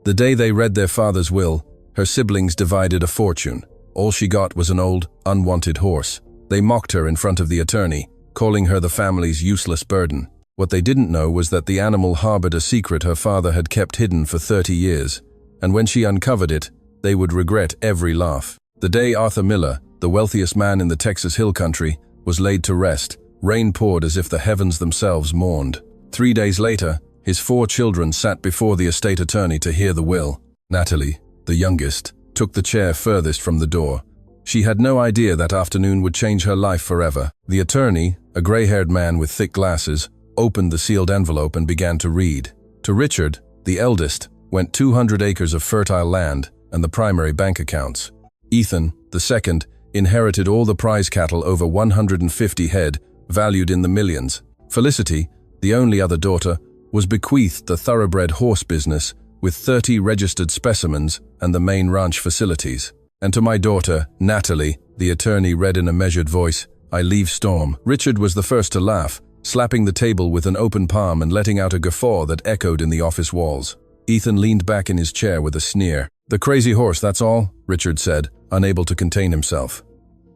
The day they read their father's will, her siblings divided a fortune. All she got was an old, unwanted horse. They mocked her in front of the attorney, calling her the family's useless burden. What they didn't know was that the animal harbored a secret her father had kept hidden for 30 years, and when she uncovered it, they would regret every laugh. The day Arthur Miller, the wealthiest man in the Texas Hill Country, was laid to rest, rain poured as if the heavens themselves mourned. 3 days later, his 4 children sat before the estate attorney to hear the will. Natalie, the youngest, took the chair furthest from the door. She had no idea that afternoon would change her life forever. The attorney, a gray-haired man with thick glasses, opened the sealed envelope and began to read. To Richard, the eldest, went 200 acres of fertile land and the primary bank accounts. Ethan, the second, inherited all the prize cattle, over 150 head, valued in the millions. Felicity, the only other daughter, was bequeathed the thoroughbred horse business with 30 registered specimens and the main ranch facilities. And to my daughter, Natalie, the attorney read in a measured voice, I leave Storm. Richard was the first to laugh, slapping the table with an open palm and letting out a guffaw that echoed in the office walls. Ethan leaned back in his chair with a sneer. The crazy horse, that's all, Richard said, unable to contain himself.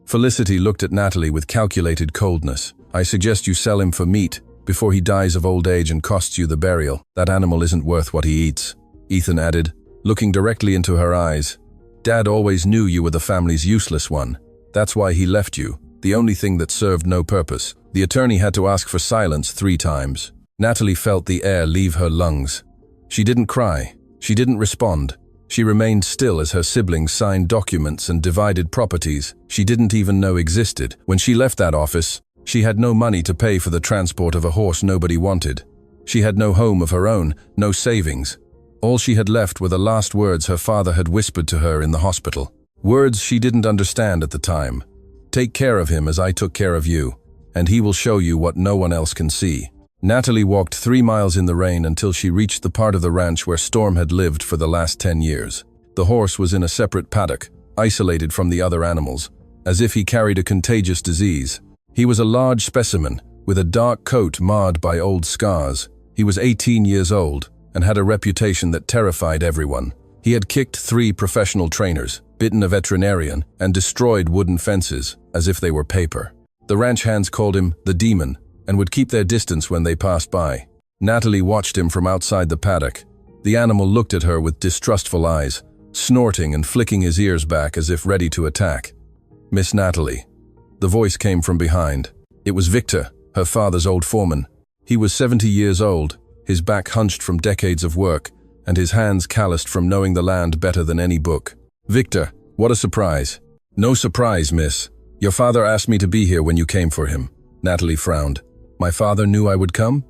Felicity looked at Natalie with calculated coldness. I suggest you sell him for meat before he dies of old age and costs you the burial. That animal isn't worth what he eats, Ethan added, looking directly into her eyes. Dad always knew you were the family's useless one. That's why he left you, the only thing that served no purpose. The attorney had to ask for silence 3 times. Natalie felt the air leave her lungs. She didn't cry. She didn't respond. She remained still as her siblings signed documents and divided properties she didn't even know existed. When she left that office, she had no money to pay for the transport of a horse nobody wanted. She had no home of her own, no savings. All she had left were the last words her father had whispered to her in the hospital. Words she didn't understand at the time. Take care of him as I took care of you, and he will show you what no one else can see. Natalie walked 3 miles in the rain until she reached the part of the ranch where Storm had lived for the last 10 years. The horse was in a separate paddock, isolated from the other animals, as if he carried a contagious disease. He was a large specimen, with a dark coat marred by old scars. He was 18 years old, and had a reputation that terrified everyone. He had kicked 3 professional trainers, bitten a veterinarian, and destroyed wooden fences, as if they were paper. The ranch hands called him the Demon, and would keep their distance when they passed by. Natalie watched him from outside the paddock. The animal looked at her with distrustful eyes, snorting and flicking his ears back as if ready to attack. Miss Natalie. The voice came from behind. It was Victor, her father's old foreman. He was 70 years old, his back hunched from decades of work, and his hands calloused from knowing the land better than any book. Victor, what a surprise. No surprise, miss. Your father asked me to be here when you came for him. Natalie frowned. My father knew I would come?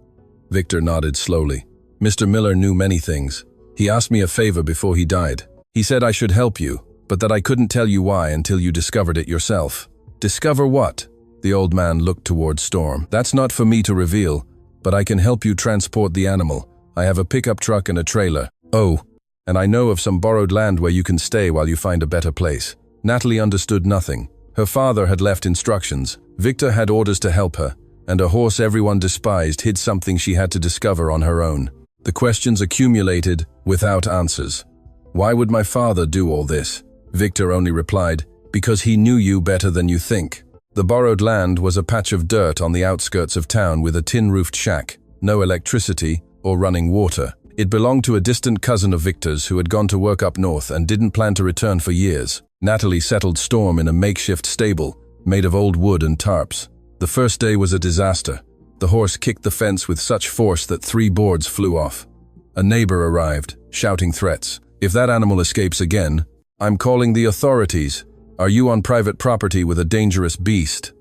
Victor nodded slowly. Mr. Miller knew many things. He asked me a favor before he died. He said I should help you, but that I couldn't tell you why until you discovered it yourself. Discover what? The old man looked toward Storm. That's not for me to reveal, but I can help you transport the animal. I have a pickup truck and a trailer. Oh, and I know of some borrowed land where you can stay while you find a better place. Natalie understood nothing. Her father had left instructions. Victor had orders to help her, and a horse everyone despised hid something she had to discover on her own. The questions accumulated without answers. Why would my father do all this? Victor only replied, because he knew you better than you think. The borrowed land was a patch of dirt on the outskirts of town with a tin-roofed shack, no electricity or running water. It belonged to a distant cousin of Victor's who had gone to work up north and didn't plan to return for years. Natalie settled Storm in a makeshift stable, made of old wood and tarps. The first day was a disaster. The horse kicked the fence with such force that 3 boards flew off. A neighbor arrived, shouting threats. If that animal escapes again, I'm calling the authorities. Are you on private property with a dangerous beast?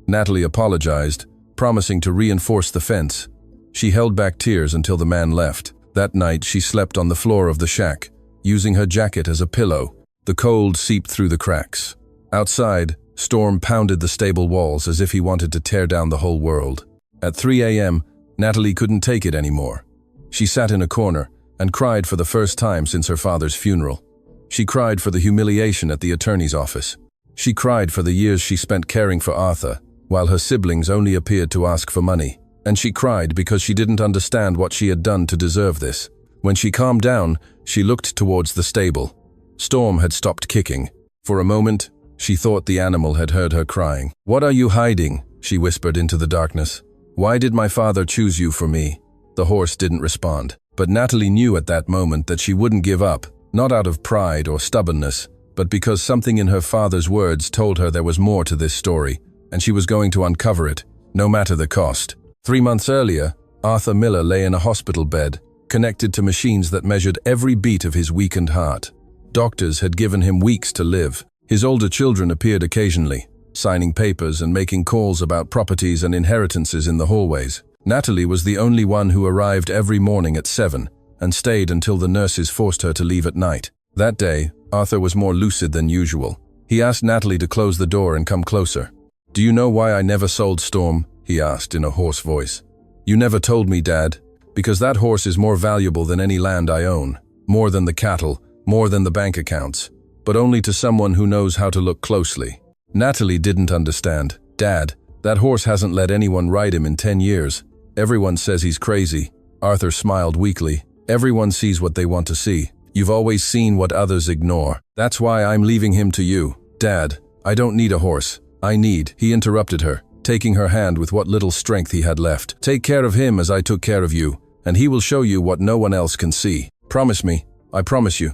Natalie apologized, promising to reinforce the fence. She held back tears until the man left. That night she slept on the floor of the shack, using her jacket as a pillow. The cold seeped through the cracks. Outside, Storm pounded the stable walls as if he wanted to tear down the whole world. At 3 a.m., Natalie couldn't take it anymore. She sat in a corner and cried for the first time since her father's funeral. She cried for the humiliation at the attorney's office. She cried for the years she spent caring for Arthur, while her siblings only appeared to ask for money. And she cried because she didn't understand what she had done to deserve this. When she calmed down, she looked towards the stable. Storm had stopped kicking. For a moment, she thought the animal had heard her crying. "What are you hiding?" she whispered into the darkness. "Why did my father choose you for me?" The horse didn't respond. But Natalie knew at that moment that she wouldn't give up, not out of pride or stubbornness, but because something in her father's words told her there was more to this story, and she was going to uncover it, no matter the cost. 3 months earlier, Arthur Miller lay in a hospital bed, connected to machines that measured every beat of his weakened heart. Doctors had given him weeks to live. His older children appeared occasionally, signing papers and making calls about properties and inheritances in the hallways. Natalie was the only one who arrived every morning at 7 and stayed until the nurses forced her to leave at night. That day, Arthur was more lucid than usual. He asked Natalie to close the door and come closer. "Do you know why I never sold Storm?" he asked in a hoarse voice. "You never told me, Dad. Because that horse is more valuable than any land I own. More than the cattle, more than the bank accounts. But only to someone who knows how to look closely." Natalie didn't understand. "Dad, that horse hasn't let anyone ride him in 10 years. Everyone says he's crazy." Arthur smiled weakly. "Everyone sees what they want to see. You've always seen what others ignore. That's why I'm leaving him to you. Dad, I don't need a horse. I need," he interrupted her, taking her hand with what little strength he had left. "Take care of him as I took care of you, and he will show you what no one else can see. Promise me, I promise you.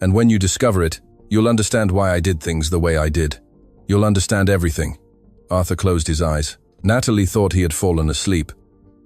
And when you discover it, you'll understand why I did things the way I did. You'll understand everything." Arthur closed his eyes. Natalie thought he had fallen asleep,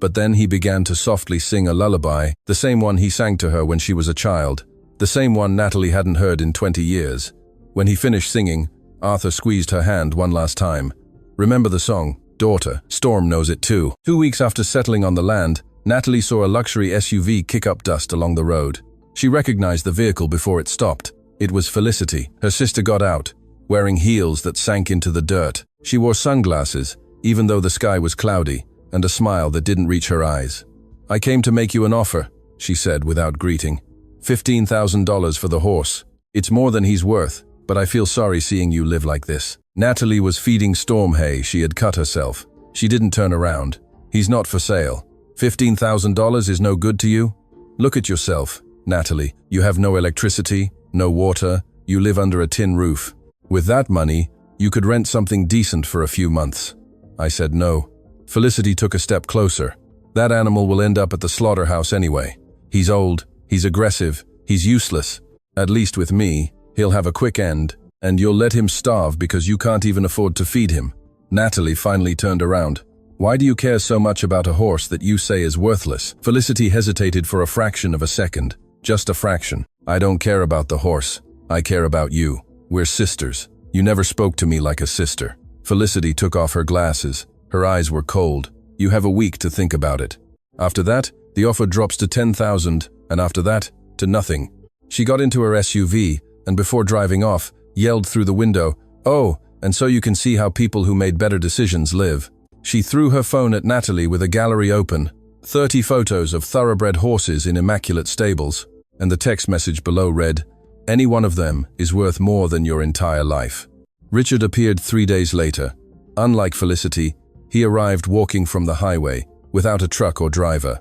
but then he began to softly sing a lullaby, the same one he sang to her when she was a child, the same one Natalie hadn't heard in 20 years. When he finished singing, Arthur squeezed her hand one last time. "Remember the song, daughter. Storm knows it too." 2 weeks after settling on the land, Natalie saw a luxury SUV kick up dust along the road. She recognized the vehicle before it stopped. It was Felicity. Her sister got out, wearing heels that sank into the dirt. She wore sunglasses, even though the sky was cloudy, and a smile that didn't reach her eyes. "I came to make you an offer," she said without greeting. $15,000 for the horse. It's more than he's worth, but I feel sorry seeing you live like this." Natalie was feeding Storm hay she had cut herself. She didn't turn around. "He's not for sale. $15,000 is no good to you? Look at yourself, Natalie. You have no electricity, no water, you live under a tin roof. With that money, you could rent something decent for a few months." I said no. Felicity took a step closer. "That animal will end up at the slaughterhouse anyway. He's old, he's aggressive, he's useless. At least with me, he'll have a quick end, and you'll let him starve because you can't even afford to feed him." Natalie finally turned around. "Why do you care so much about a horse that you say is worthless?" Felicity hesitated for a fraction of a second. "Just a fraction. I don't care about the horse. I care about you. We're sisters. You never spoke to me like a sister." Felicity took off her glasses. Her eyes were cold. "You have a week to think about it. After that, the offer drops to 10,000, and after that, to nothing." She got into her SUV, and before driving off, yelled through the window, "Oh, and so you can see how people who made better decisions live." She threw her phone at Natalie with a gallery open, 30 photos of thoroughbred horses in immaculate stables, and the text message below read, "Any one of them is worth more than your entire life." Richard appeared 3 days later. Unlike Felicity, he arrived walking from the highway, without a truck or driver.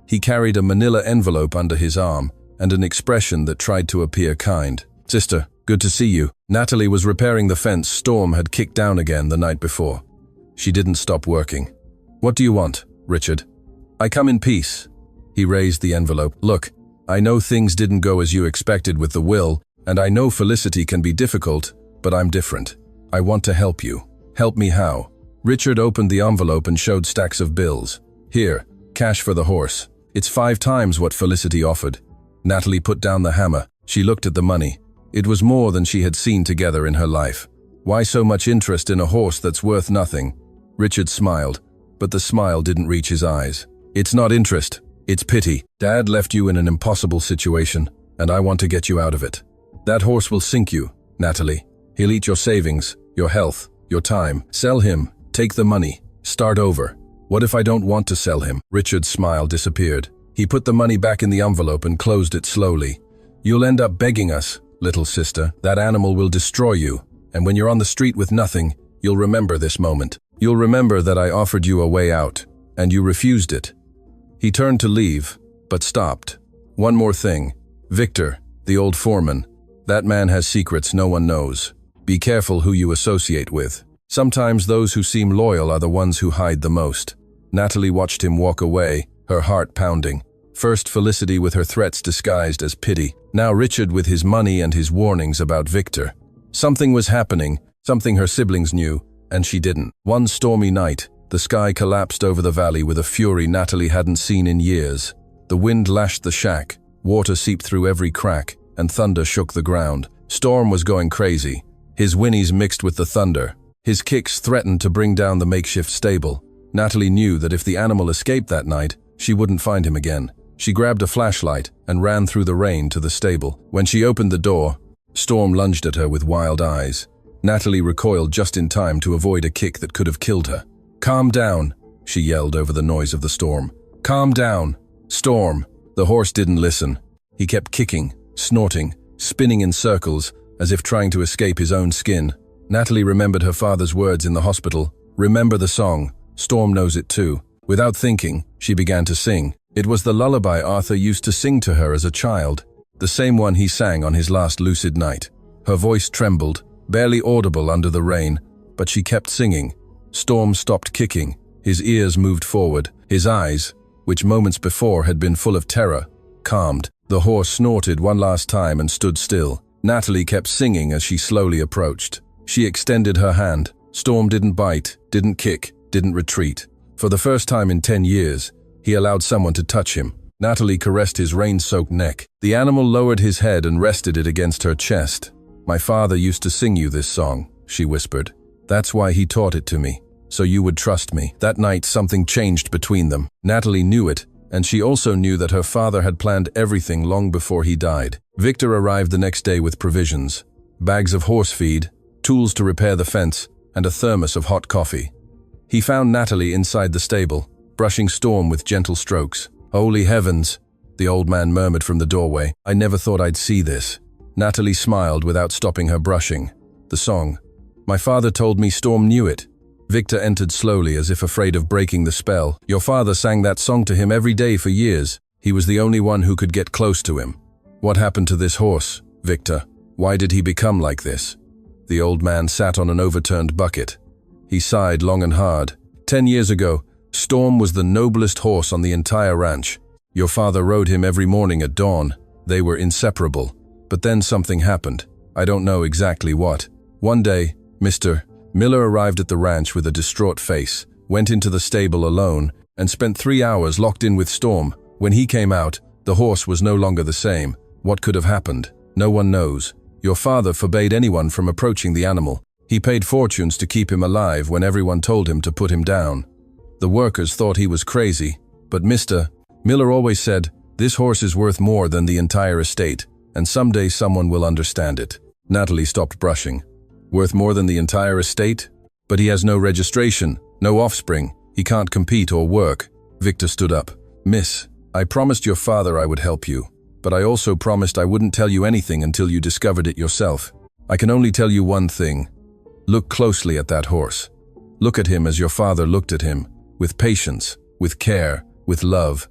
He carried a manila envelope under his arm, and an expression that tried to appear kind. "Sister, good to see you." Natalie was repairing the fence Storm had kicked down again the night before. She didn't stop working. "What do you want, Richard?" "I come in peace." He raised the envelope. "Look, I know things didn't go as you expected with the will, and I know Felicity can be difficult, but I'm different. I want to help you. Help me how?" Richard opened the envelope and showed stacks of bills. "Here, cash for the horse. It's 5 times what Felicity offered." Natalie put down the hammer. She looked at the money. It was more than she had seen together in her life. Why so much interest in a horse that's worth nothing? Richard smiled, but the smile didn't reach his eyes. "It's not interest, it's pity. Dad left you in an impossible situation, and I want to get you out of it. That horse will sink you, Natalie. He'll eat your savings, your health, your time. Sell him, take the money, start over. What if I don't want to sell him?" Richard's smile disappeared. He put the money back in the envelope and closed it slowly. "You'll end up begging us, little sister. That animal will destroy you, and when you're on the street with nothing, you'll remember this moment. You'll remember that I offered you a way out, and you refused it." He turned to leave, but stopped. One more thing. Victor, the old foreman. That man has secrets no one knows. Be careful who you associate with. Sometimes those who seem loyal are the ones who hide the most. Natalie watched him walk away, her heart pounding. First Felicity with her threats disguised as pity. Now Richard with his money and his warnings about Victor. Something was happening, something her siblings knew, and she didn't. One stormy night, the sky collapsed over the valley with a fury Natalie hadn't seen in years. The wind lashed the shack, water seeped through every crack, and thunder shook the ground. Storm was going crazy. His whinnies mixed with the thunder. His kicks threatened to bring down the makeshift stable. Natalie knew that if the animal escaped that night, she wouldn't find him again. She grabbed a flashlight and ran through the rain to the stable. When she opened the door, Storm lunged at her with wild eyes. Natalie recoiled just in time to avoid a kick that could have killed her. "Calm down," she yelled over the noise of the storm. "Calm down, Storm." The horse didn't listen. He kept kicking, snorting, spinning in circles, as if trying to escape his own skin. Natalie remembered her father's words in the hospital. "Remember the song. Storm knows it too." Without thinking, she began to sing. It was the lullaby Arthur used to sing to her as a child, the same one he sang on his last lucid night. Her voice trembled, barely audible under the rain, but she kept singing. Storm stopped kicking. His ears moved forward. His eyes, which moments before had been full of terror, calmed. The horse snorted one last time and stood still. Natalie kept singing as she slowly approached. She extended her hand. Storm didn't bite, didn't kick, didn't retreat. For the first time in 10 years, he allowed someone to touch him. Natalie caressed his rain-soaked neck. The animal lowered his head and rested it against her chest. "My father used to sing you this song," she whispered. "That's why he taught it to me, so you would trust me." That night, something changed between them. Natalie knew it, and she also knew that her father had planned everything long before he died. Victor arrived the next day with provisions, bags of horse feed, tools to repair the fence, and a thermos of hot coffee. He found Natalie inside the stable, brushing Storm with gentle strokes. "Holy heavens," the old man murmured from the doorway. "I never thought I'd see this." Natalie smiled without stopping her brushing. The song. "My father told me Storm knew it." Victor entered slowly as if afraid of breaking the spell. "Your father sang that song to him every day for years. He was the only one who could get close to him." "What happened to this horse, Victor? Why did he become like this?" The old man sat on an overturned bucket. He sighed long and hard. 10 years ago, Storm was the noblest horse on the entire ranch. Your father rode him every morning at dawn. They were inseparable. But then something happened. I don't know exactly what. One day, Mr. Miller arrived at the ranch with a distraught face, went into the stable alone, and spent 3 hours locked in with Storm. When he came out, the horse was no longer the same. What could have happened? No one knows. Your father forbade anyone from approaching the animal. He paid fortunes to keep him alive when everyone told him to put him down. The workers thought he was crazy, but Mr. Miller always said, "This horse is worth more than the entire estate, and someday someone will understand it." Natalie stopped brushing. "Worth more than the entire estate? But he has no registration, no offspring. He can't compete or work." Victor stood up. "Miss, I promised your father I would help you, but I also promised I wouldn't tell you anything until you discovered it yourself. I can only tell you one thing. Look closely at that horse. Look at him as your father looked at him, with patience, with care, with love.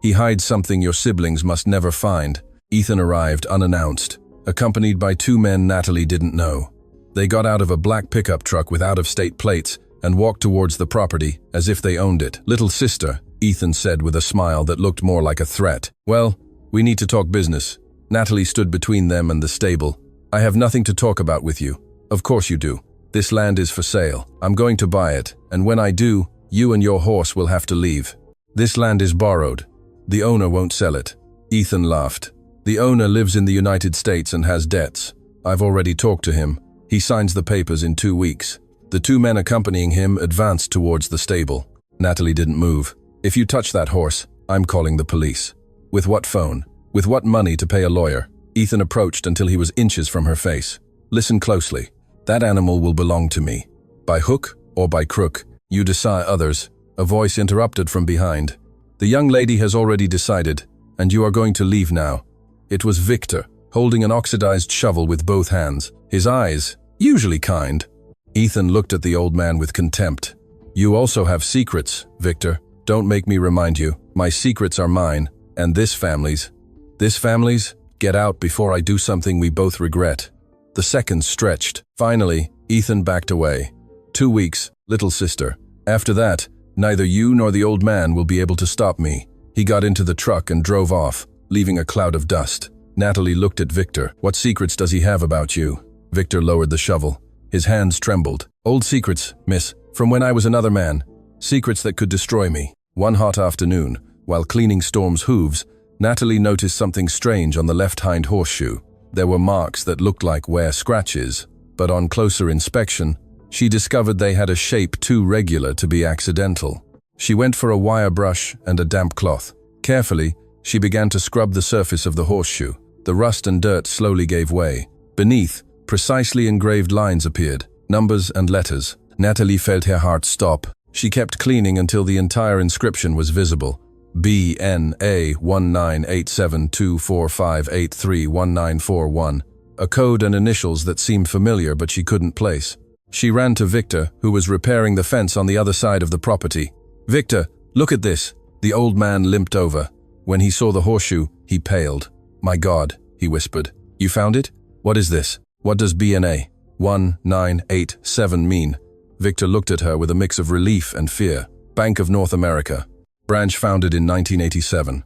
He hides something your siblings must never find." Ethan arrived unannounced, accompanied by 2 men Natalie didn't know. They got out of a black pickup truck with out-of-state plates and walked towards the property as if they owned it. "Little sister," Ethan said with a smile that looked more like a threat. "Well, we need to talk business." Natalie stood between them and the stable. "I have nothing to talk about with you." "Of course you do. This land is for sale. I'm going to buy it, and when I do, you and your horse will have to leave. This land is borrowed. The owner won't sell it." Ethan laughed. "The owner lives in the United States and has debts. I've already talked to him. He signs the papers in 2 weeks." The 2 men accompanying him advanced towards the stable. Natalie didn't move. "If you touch that horse, I'm calling the police." "With what phone? With what money to pay a lawyer?" Ethan approached until he was inches from her face. "Listen closely. That animal will belong to me. By hook or by crook, you decide." Others. A voice interrupted from behind. "The young lady has already decided, and you are going to leave now." It was Victor, holding an oxidized shovel with both hands. His eyes, usually kind. Ethan looked at the old man with contempt. "You also have secrets, Victor. Don't make me remind you. My secrets are mine, and this family's." This family's? Get out before I do something we both regret. The seconds stretched. Finally, Ethan backed away. 2 weeks, little sister. After that, neither you nor the old man will be able to stop me. He got into the truck and drove off, leaving a cloud of dust. Natalie looked at Victor. What secrets does he have about you? Victor lowered the shovel. His hands trembled. Old secrets, miss, from when I was another man. Secrets that could destroy me. One hot afternoon, while cleaning Storm's hooves, Natalie noticed something strange on the left hind horseshoe. There were marks that looked like wear scratches, but on closer inspection, she discovered they had a shape too regular to be accidental. She went for a wire brush and a damp cloth. Carefully, she began to scrub the surface of the horseshoe. The rust and dirt slowly gave way. Beneath, precisely engraved lines appeared, numbers and letters. Natalie felt her heart stop. She kept cleaning until the entire inscription was visible. BNA 198724583191, a code and initials that seemed familiar but she couldn't place. She ran to Victor, who was repairing the fence on the other side of the property. Victor, look at this. The old man limped over. When he saw the horseshoe, he paled. My God, he whispered. You found it? What is this? What does BNA 1987 mean? Victor looked at her with a mix of relief and fear. Bank of North America. Branch founded in 1987.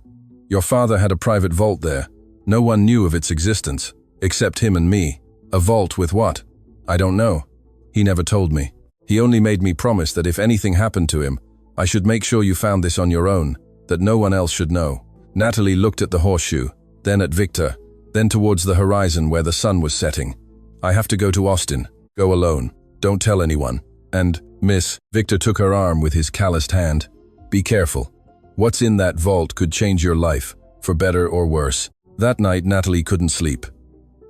Your father had a private vault there. No one knew of its existence, except him and me. A vault with what? I don't know. He never told me. He only made me promise that if anything happened to him, I should make sure you found this on your own, that no one else should know. Natalie looked at the horseshoe, then at Victor, then towards the horizon where the sun was setting. I have to go to Austin. Go alone. Don't tell anyone. And, miss, Victor took her arm with his calloused hand. Be careful. What's in that vault could change your life, for better or worse. That night, Natalie couldn't sleep.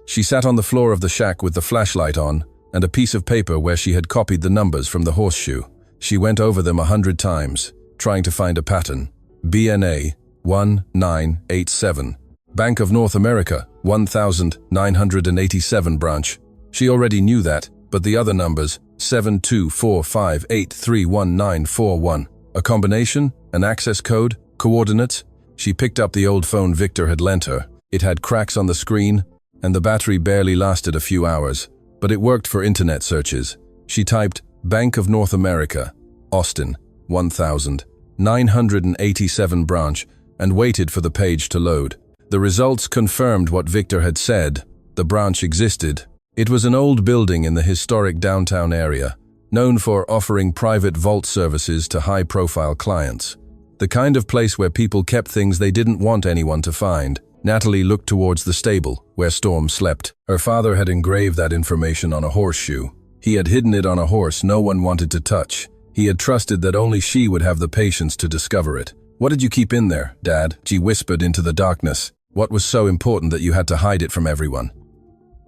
She sat on the floor of the shack with the flashlight on and a piece of paper where she had copied the numbers from the horseshoe. She went over them 100 times, trying to find a pattern. BNA 1987. Bank of North America 1987 branch. She already knew that, but the other numbers 7245831941. A combination, an access code, coordinates. She picked up the old phone Victor had lent her. It had cracks on the screen, and the battery barely lasted a few hours, but it worked for internet searches. She typed Bank of North America, Austin, 1987 branch, and waited for the page to load. The results confirmed what Victor had said. The branch existed. It was an old building in the historic downtown area, known for offering private vault services to high-profile clients. The kind of place where people kept things they didn't want anyone to find. Natalie looked towards the stable, where Storm slept. Her father had engraved that information on a horseshoe. He had hidden it on a horse no one wanted to touch. He had trusted that only she would have the patience to discover it. What did you keep in there, Dad? She whispered into the darkness. What was so important that you had to hide it from everyone?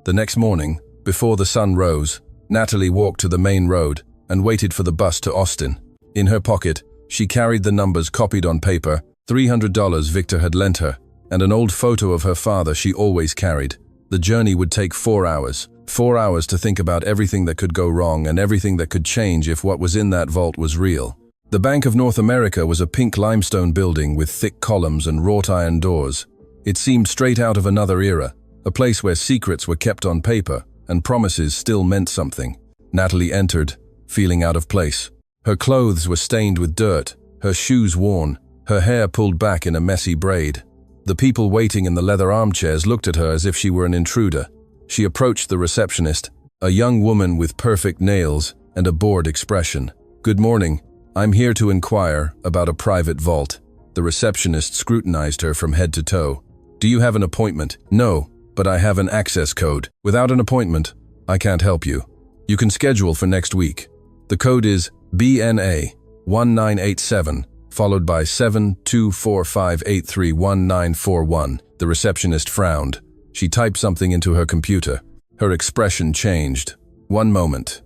The next morning, before the sun rose, Natalie walked to the main road and waited for the bus to Austin. In her pocket, she carried the numbers copied on paper, $300 Victor had lent her, and an old photo of her father she always carried. The journey would take 4 hours. 4 hours to think about everything that could go wrong and everything that could change if what was in that vault was real. The Bank of North America was a pink limestone building with thick columns and wrought iron doors. It seemed straight out of another era, a place where secrets were kept on paper and promises still meant something. Natalie entered, feeling out of place. Her clothes were stained with dirt, her shoes worn, her hair pulled back in a messy braid. The people waiting in the leather armchairs looked at her as if she were an intruder. She approached the receptionist, a young woman with perfect nails and a bored expression. Good morning. I'm here to inquire about a private vault. The receptionist scrutinized her from head to toe. Do you have an appointment? No, but I have an access code. Without an appointment, I can't help you. You can schedule for next week. The code is BNA 1987, followed by 7245831941. The receptionist frowned. She typed something into her computer. Her expression changed. One moment.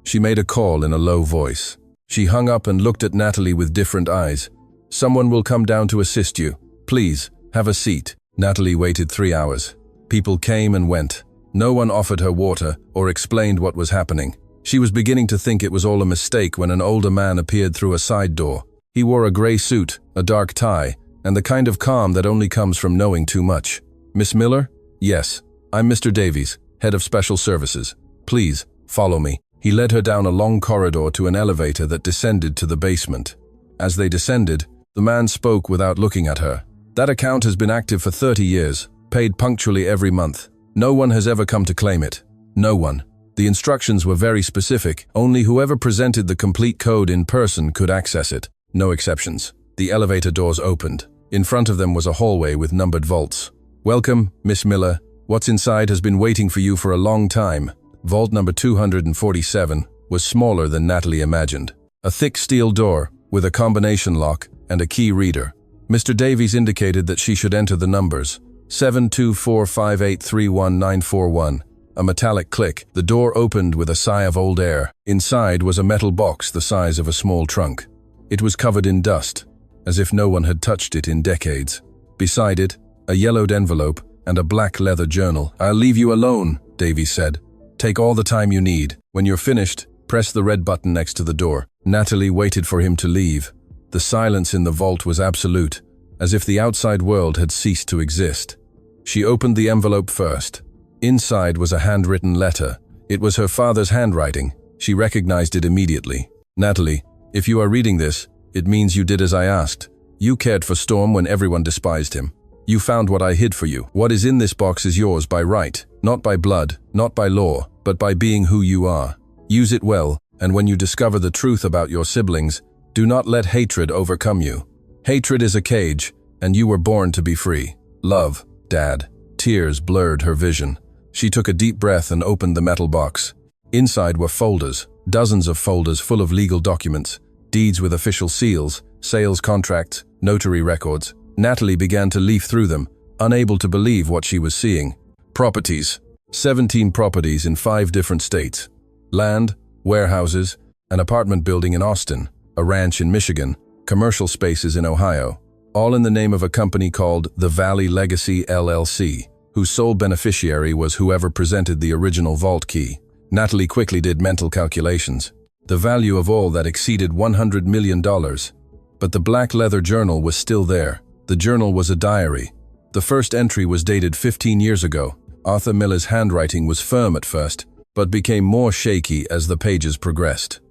She made a call in a low voice. She hung up and looked at Natalie with different eyes. Someone will come down to assist you. Please, have a seat. Natalie waited 3 hours. People came and went. No one offered her water or explained what was happening. She was beginning to think it was all a mistake when an older man appeared through a side door. He wore a gray suit, a dark tie, and the kind of calm that only comes from knowing too much. "Miss Miller?" "Yes, I'm Mr. Davies, head of special services. Please, follow me." He led her down a long corridor to an elevator that descended to the basement. As they descended, the man spoke without looking at her. "That account has been active for 30 years, paid punctually every month. No one has ever come to claim it. No one. The instructions were very specific. Only whoever presented the complete code in person could access it. No exceptions." The elevator doors opened. In front of them was a hallway with numbered vaults. "Welcome, Miss Miller. What's inside has been waiting for you for a long time." Vault number 247 was smaller than Natalie imagined. A thick steel door with a combination lock and a key reader. Mr. Davies indicated that she should enter the numbers 724583191. A metallic click. The door opened with a sigh of old air. Inside was a metal box the size of a small trunk. It was covered in dust, as if no one had touched it in decades. Beside it, a yellowed envelope and a black leather journal. "I'll leave you alone," Davies said. "Take all the time you need. When you're finished, press the red button next to the door." Natalie waited for him to leave. The silence in the vault was absolute, as if the outside world had ceased to exist. She opened the envelope first. Inside was a handwritten letter. It was her father's handwriting. She recognized it immediately. "Natalie, if you are reading this, it means you did as I asked. You cared for Storm when everyone despised him. You found what I hid for you. What is in this box is yours by right, not by blood, not by law, but by being who you are. Use it well, and when you discover the truth about your siblings, do not let hatred overcome you. Hatred is a cage, and you were born to be free. Love, Dad." Tears blurred her vision. She took a deep breath and opened the metal box. Inside were folders, dozens of folders full of legal documents, deeds with official seals, sales contracts, notary records. Natalie began to leaf through them, unable to believe what she was seeing. Properties. 17 properties in 5 different states. Land, warehouses, an apartment building in Austin, a ranch in Michigan, commercial spaces in Ohio, all in the name of a company called the Valley Legacy LLC, whose sole beneficiary was whoever presented the original vault key. Natalie quickly did mental calculations. The value of all that exceeded $100 million. But the black leather journal was still there. The journal was a diary. The first entry was dated 15 years ago. Arthur Miller's handwriting was firm at first, but became more shaky as the pages progressed.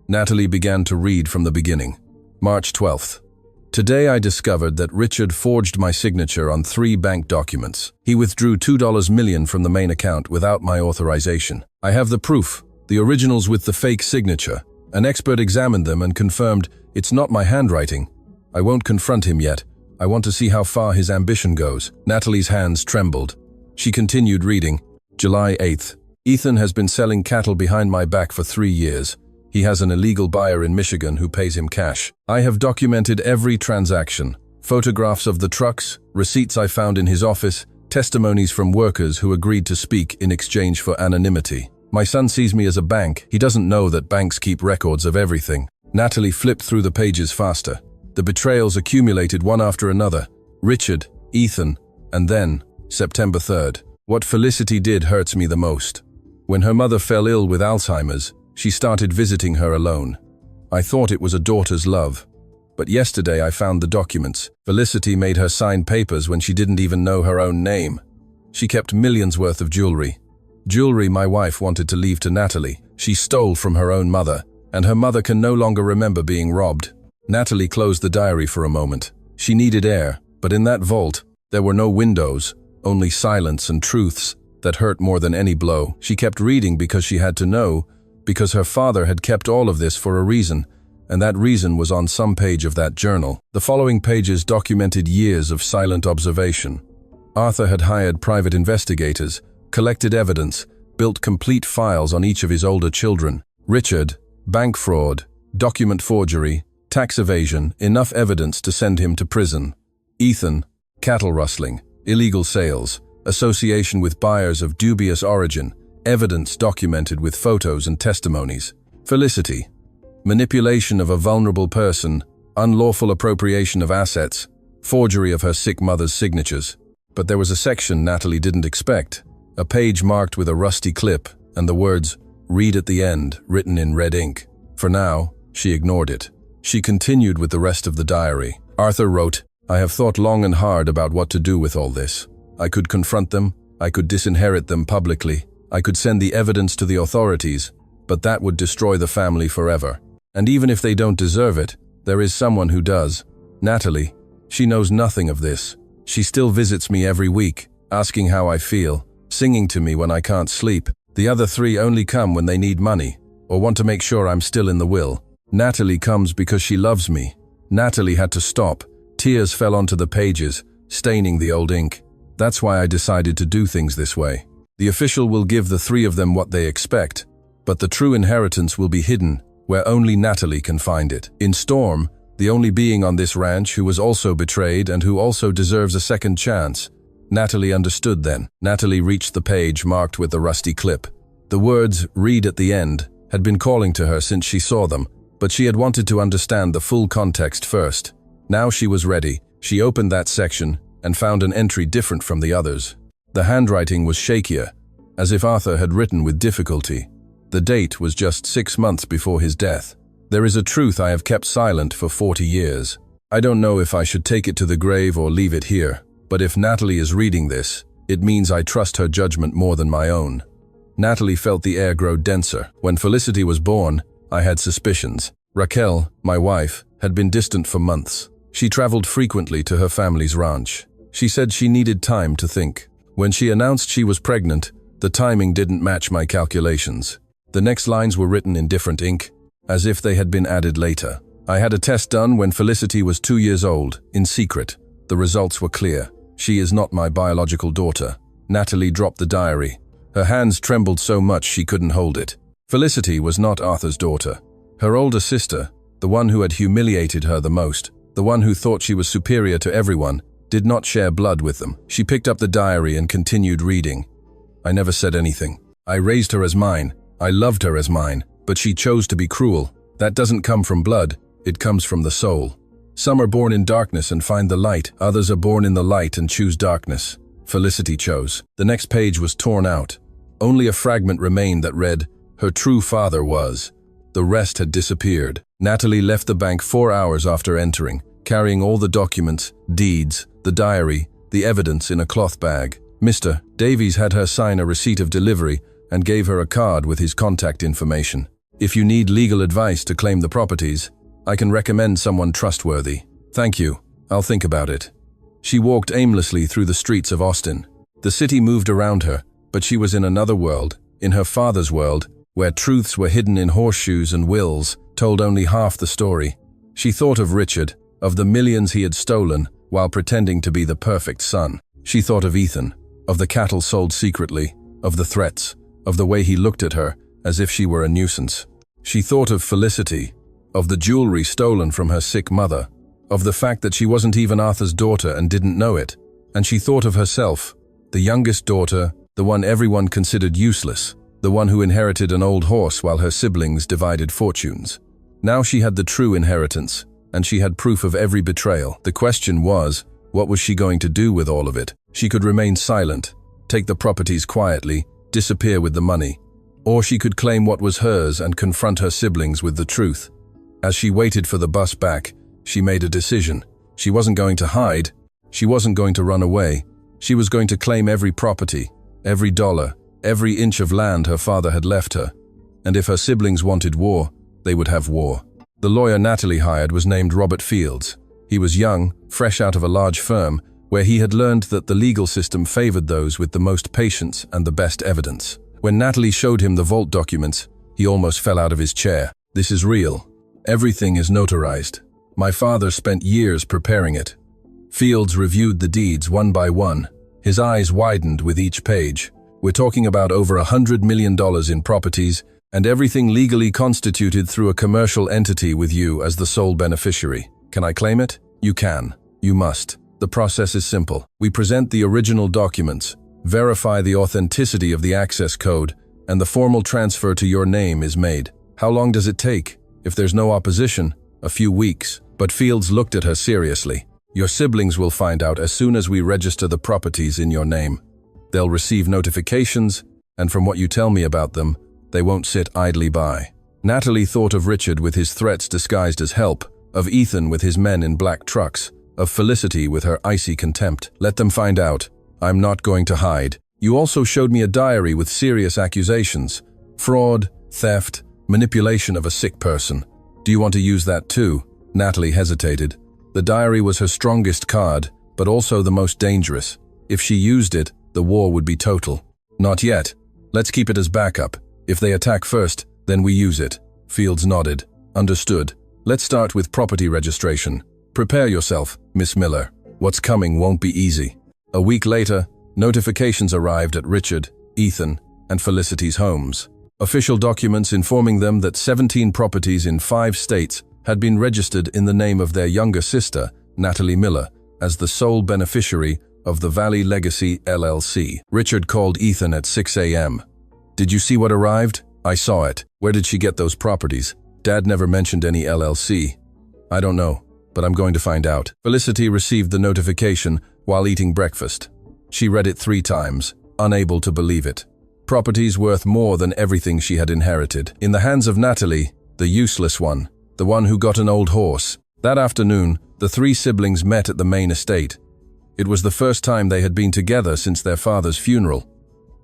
Natalie began to read from the beginning. March 12th. "Today I discovered that Richard forged my signature on 3 bank documents. He withdrew $2 million from the main account without my authorization. I have the proof, the originals with the fake signature. An expert examined them and confirmed it's not my handwriting. I won't confront him yet. I want to see how far his ambition goes." Natalie's hands trembled. She continued reading. July 8th. "Ethan has been selling cattle behind my back for 3 years. He has an illegal buyer in Michigan who pays him cash. I have documented every transaction. Photographs of the trucks, receipts I found in his office, testimonies from workers who agreed to speak in exchange for anonymity. My son sees me as a bank. He doesn't know that banks keep records of everything." Natalie flipped through the pages faster. The betrayals accumulated one after another. Richard, Ethan, and then September 3rd. "What Felicity did hurts me the most. When her mother fell ill with Alzheimer's, she started visiting her alone. I thought it was a daughter's love. But yesterday I found the documents. Felicity made her sign papers when she didn't even know her own name. She kept millions worth of jewelry. Jewelry my wife wanted to leave to Natalie. She stole from her own mother, and her mother can no longer remember being robbed." Natalie closed the diary for a moment. She needed air, but in that vault, there were no windows, only silence and truths that hurt more than any blow. She kept reading because she had to know, because her father had kept all of this for a reason, and that reason was on some page of that journal. The following pages documented years of silent observation. Arthur had hired private investigators, collected evidence, built complete files on each of his older children. Richard, bank fraud, document forgery, tax evasion, enough evidence to send him to prison. Ethan, cattle rustling, illegal sales, association with buyers of dubious origin, evidence documented with photos and testimonies. Felicity, manipulation of a vulnerable person, unlawful appropriation of assets, forgery of her sick mother's signatures. But there was a section Natalie didn't expect, a page marked with a rusty clip and the words, "Read at the end," written in red ink. For now, she ignored it. She continued with the rest of the diary. Arthur wrote, I have thought long and hard about what to do with all this. I could confront them, I could disinherit them publicly, I could send the evidence to the authorities, but that would destroy the family forever. And even if they don't deserve it, there is someone who does. Natalie. She knows nothing of this. She still visits me every week, asking how I feel, singing to me when I can't sleep. The other three only come when they need money, or want to make sure I'm still in the will. Natalie comes because she loves me. Natalie had to stop. Tears fell onto the pages, staining the old ink. That's why I decided to do things this way. The official will give the three of them what they expect, but the true inheritance will be hidden, where only Natalie can find it. In Storm, the only being on this ranch who was also betrayed and who also deserves a second chance. Natalie understood then. Natalie reached the page marked with the rusty clip. The words, "read at the end," had been calling to her since she saw them, but she had wanted to understand the full context first. Now she was ready. She opened that section and found an entry different from the others. The handwriting was shakier, as if Arthur had written with difficulty. The date was just 6 months before his death. There is a truth I have kept silent for 40 years. I don't know if I should take it to the grave or leave it here, but if Natalie is reading this, it means I trust her judgment more than my own. Natalie felt the air grow denser. When Felicity was born, I had suspicions. Raquel, my wife, had been distant for months. She traveled frequently to her family's ranch. She said she needed time to think. When she announced she was pregnant, the timing didn't match my calculations. The next lines were written in different ink, as if they had been added later. I had a test done when Felicity was 2 years old, in secret. The results were clear. She is not my biological daughter. Natalie dropped the diary. Her hands trembled so much she couldn't hold it. Felicity was not Arthur's daughter. Her older sister, the one who had humiliated her the most, the one who thought she was superior to everyone, did not share blood with them. She picked up the diary and continued reading. I never said anything. I raised her as mine. I loved her as mine, but she chose to be cruel. That doesn't come from blood, it comes from the soul. Some are born in darkness and find the light, others are born in the light and choose darkness. Felicity chose. The next page was torn out. Only a fragment remained that read, "Her true father was." The rest had disappeared. Natalie left the bank 4 hours after entering, carrying all the documents, deeds, the diary, the evidence in a cloth bag. Mr. Davies had her sign a receipt of delivery and gave her a card with his contact information. If you need legal advice to claim the properties, I can recommend someone trustworthy. Thank you. I'll think about it. She walked aimlessly through the streets of Austin. The city moved around her, but she was in another world, in her father's world, where truths were hidden in horseshoes and wills, told only half the story. She thought of Richard, of the millions he had stolen, while pretending to be the perfect son. She thought of Ethan, of the cattle sold secretly, of the threats, of the way he looked at her, as if she were a nuisance. She thought of Felicity, of the jewelry stolen from her sick mother, of the fact that she wasn't even Arthur's daughter and didn't know it. And she thought of herself, the youngest daughter, the one everyone considered useless, the one who inherited an old horse while her siblings divided fortunes. Now she had the true inheritance, and she had proof of every betrayal. The question was, what was she going to do with all of it? She could remain silent, take the properties quietly, disappear with the money. Or she could claim what was hers and confront her siblings with the truth. As she waited for the bus back, she made a decision. She wasn't going to hide. She wasn't going to run away. She was going to claim every property, every dollar, every inch of land her father had left her. And if her siblings wanted war, they would have war. The lawyer Natalie hired was named Robert Fields. He was young, fresh out of a large firm, where he had learned that the legal system favored those with the most patience and the best evidence. When Natalie showed him the vault documents, he almost fell out of his chair. This is real. Everything is notarized. My father spent years preparing it. Fields reviewed the deeds one by one. His eyes widened with each page. We're talking about over $100 million in properties, and everything legally constituted through a commercial entity with you as the sole beneficiary. Can I claim it? You can. You must. The process is simple. We present the original documents, verify the authenticity of the access code, and the formal transfer to your name is made. How long does it take? If there's no opposition, a few weeks. But Fields looked at her seriously. Your siblings will find out as soon as we register the properties in your name. They'll receive notifications, and from what you tell me about them, they won't sit idly by. Natalie thought of Richard with his threats disguised as help, of Ethan with his men in black trucks, of Felicity with her icy contempt. Let them find out. I'm not going to hide. You also showed me a diary with serious accusations. Fraud, theft, manipulation of a sick person. Do you want to use that too? Natalie hesitated. The diary was her strongest card, but also the most dangerous. If she used it, the war would be total. Not yet. Let's keep it as backup. If they attack first, then we use it. Fields nodded. Understood. Let's start with property registration. Prepare yourself, Miss Miller. What's coming won't be easy. A week later, notifications arrived at Richard, Ethan, and Felicity's homes. Official documents informing them that 17 properties in 5 states had been registered in the name of their younger sister, Natalie Miller, as the sole beneficiary of the Valley Legacy LLC. Richard called Ethan at 6 a.m. Did you see what arrived? I saw it. Where did she get those properties? Dad never mentioned any LLC. I don't know, but I'm going to find out. Felicity received the notification while eating breakfast. She read it 3 times, unable to believe it. Properties worth more than everything she had inherited. In the hands of Natalie, the useless one, the one who got an old horse. That afternoon, the 3 siblings met at the main estate. It was the first time they had been together since their father's funeral.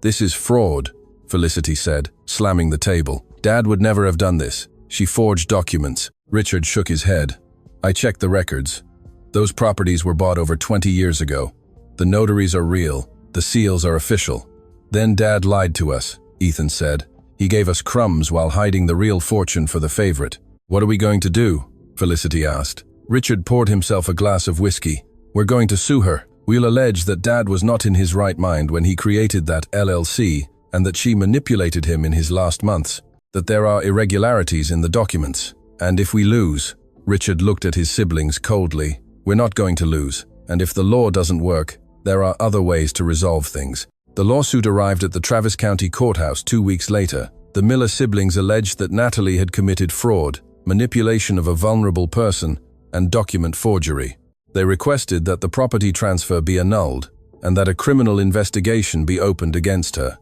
This is fraud, Felicity said, slamming the table. Dad would never have done this. She forged documents. Richard shook his head. I checked the records. Those properties were bought over 20 years ago. The notaries are real. The seals are official. Then Dad lied to us, Ethan said. He gave us crumbs while hiding the real fortune for the favorite. What are we going to do? Felicity asked. Richard poured himself a glass of whiskey. We're going to sue her. We'll allege that Dad was not in his right mind when he created that LLC and that she manipulated him in his last months, that there are irregularities in the documents. And if we lose, Richard looked at his siblings coldly, we're not going to lose. And if the law doesn't work, there are other ways to resolve things. The lawsuit arrived at the Travis County Courthouse 2 weeks later. The Miller siblings alleged that Natalie had committed fraud, manipulation of a vulnerable person, and document forgery. They requested that the property transfer be annulled and that a criminal investigation be opened against her.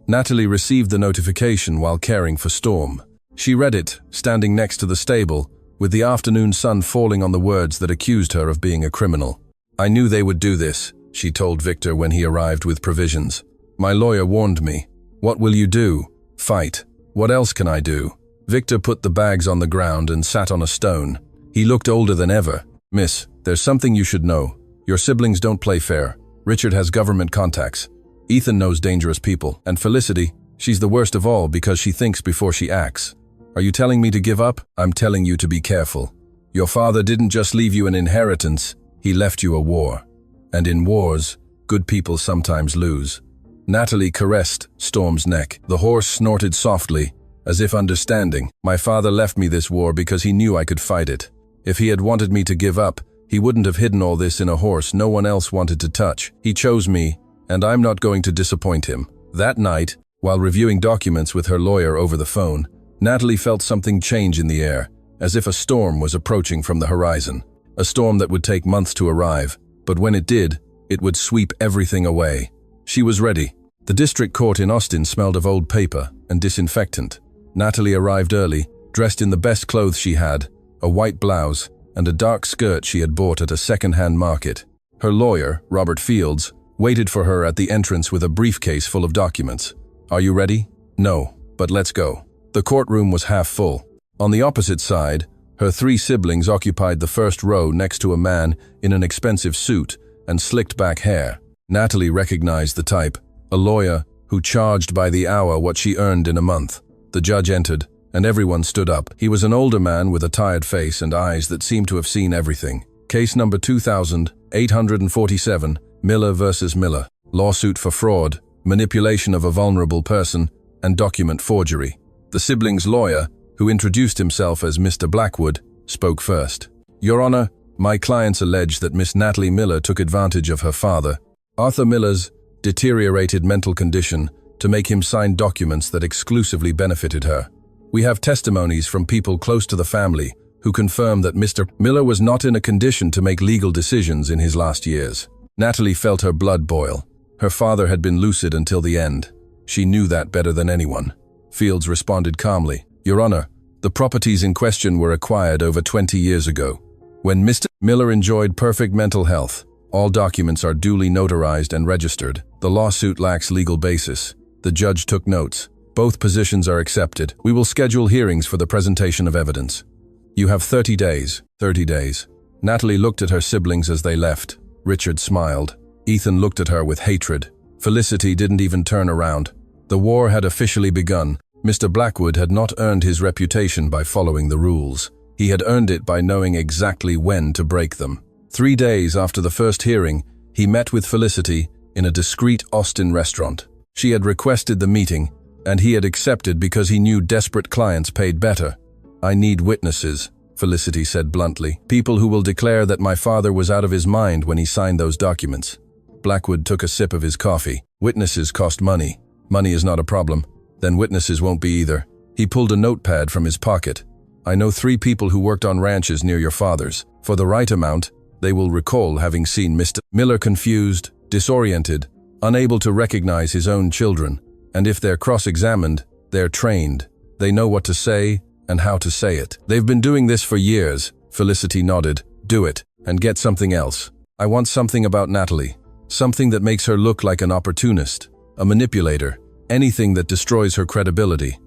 Natalie received the notification while caring for Storm. She read it, standing next to the stable, with the afternoon sun falling on the words that accused her of being a criminal. I knew they would do this, she told Victor when he arrived with provisions. My lawyer warned me. What will you do? Fight. What else can I do? Victor put the bags on the ground and sat on a stone. He looked older than ever. Miss, there's something you should know. Your siblings don't play fair. Richard has government contacts. Ethan knows dangerous people. And Felicity, she's the worst of all because she thinks before she acts. Are you telling me to give up? I'm telling you to be careful. Your father didn't just leave you an inheritance, he left you a war. And in wars, good people sometimes lose. Natalie caressed Storm's neck. The horse snorted softly, as if understanding. My father left me this war because he knew I could fight it. If he had wanted me to give up, he wouldn't have hidden all this in a horse no one else wanted to touch. He chose me, and I'm not going to disappoint him. That night, while reviewing documents with her lawyer over the phone, Natalie felt something change in the air, as if a storm was approaching from the horizon. A storm that would take months to arrive, but when it did, it would sweep everything away. She was ready. The district court in Austin smelled of old paper and disinfectant. Natalie arrived early, dressed in the best clothes she had, a white blouse, and a dark skirt she had bought at a second-hand market. Her lawyer, Robert Fields, waited for her at the entrance with a briefcase full of documents. Are you ready? No, but let's go. The courtroom was half full. On the opposite side, her 3 siblings occupied the first row next to a man in an expensive suit and slicked back hair. Natalie recognized the type, a lawyer who charged by the hour what she earned in a month. The judge entered, and everyone stood up. He was an older man with a tired face and eyes that seemed to have seen everything. Case number 2847, Miller versus Miller. Lawsuit for fraud, manipulation of a vulnerable person, and document forgery. The siblings' lawyer, who introduced himself as Mr. Blackwood, spoke first. Your Honor, my clients allege that Miss Natalie Miller took advantage of her father, Arthur Miller's, deteriorated mental condition to make him sign documents that exclusively benefited her. We have testimonies from people close to the family who confirm that Mr. Miller was not in a condition to make legal decisions in his last years. Natalie felt her blood boil. Her father had been lucid until the end. She knew that better than anyone. Fields responded calmly. Your Honor, the properties in question were acquired over 20 years ago. When Mr. Miller enjoyed perfect mental health. All documents are duly notarized and registered. The lawsuit lacks legal basis. The judge took notes. Both positions are accepted. We will schedule hearings for the presentation of evidence. You have 30 days. 30 days. Natalie looked at her siblings as they left. Richard smiled. Ethan looked at her with hatred. Felicity didn't even turn around. The war had officially begun. Mr. Blackwood had not earned his reputation by following the rules. He had earned it by knowing exactly when to break them. 3 days after the first hearing, he met with Felicity in a discreet Austin restaurant. She had requested the meeting, and he had accepted because he knew desperate clients paid better. "I need witnesses," Felicity said bluntly. "People who will declare that my father was out of his mind when he signed those documents." Blackwood took a sip of his coffee. "Witnesses cost money. Money is not a problem. Then witnesses won't be either." He pulled a notepad from his pocket. "I know 3 people who worked on ranches near your father's. For the right amount, they will recall having seen Mr. Miller confused, disoriented, unable to recognize his own children. And if they're cross-examined, they're trained. They know what to say and how to say it. They've been doing this for years." Felicity nodded. "Do it, and get something else. I want something about Natalie. Something that makes her look like an opportunist, a manipulator, anything that destroys her credibility."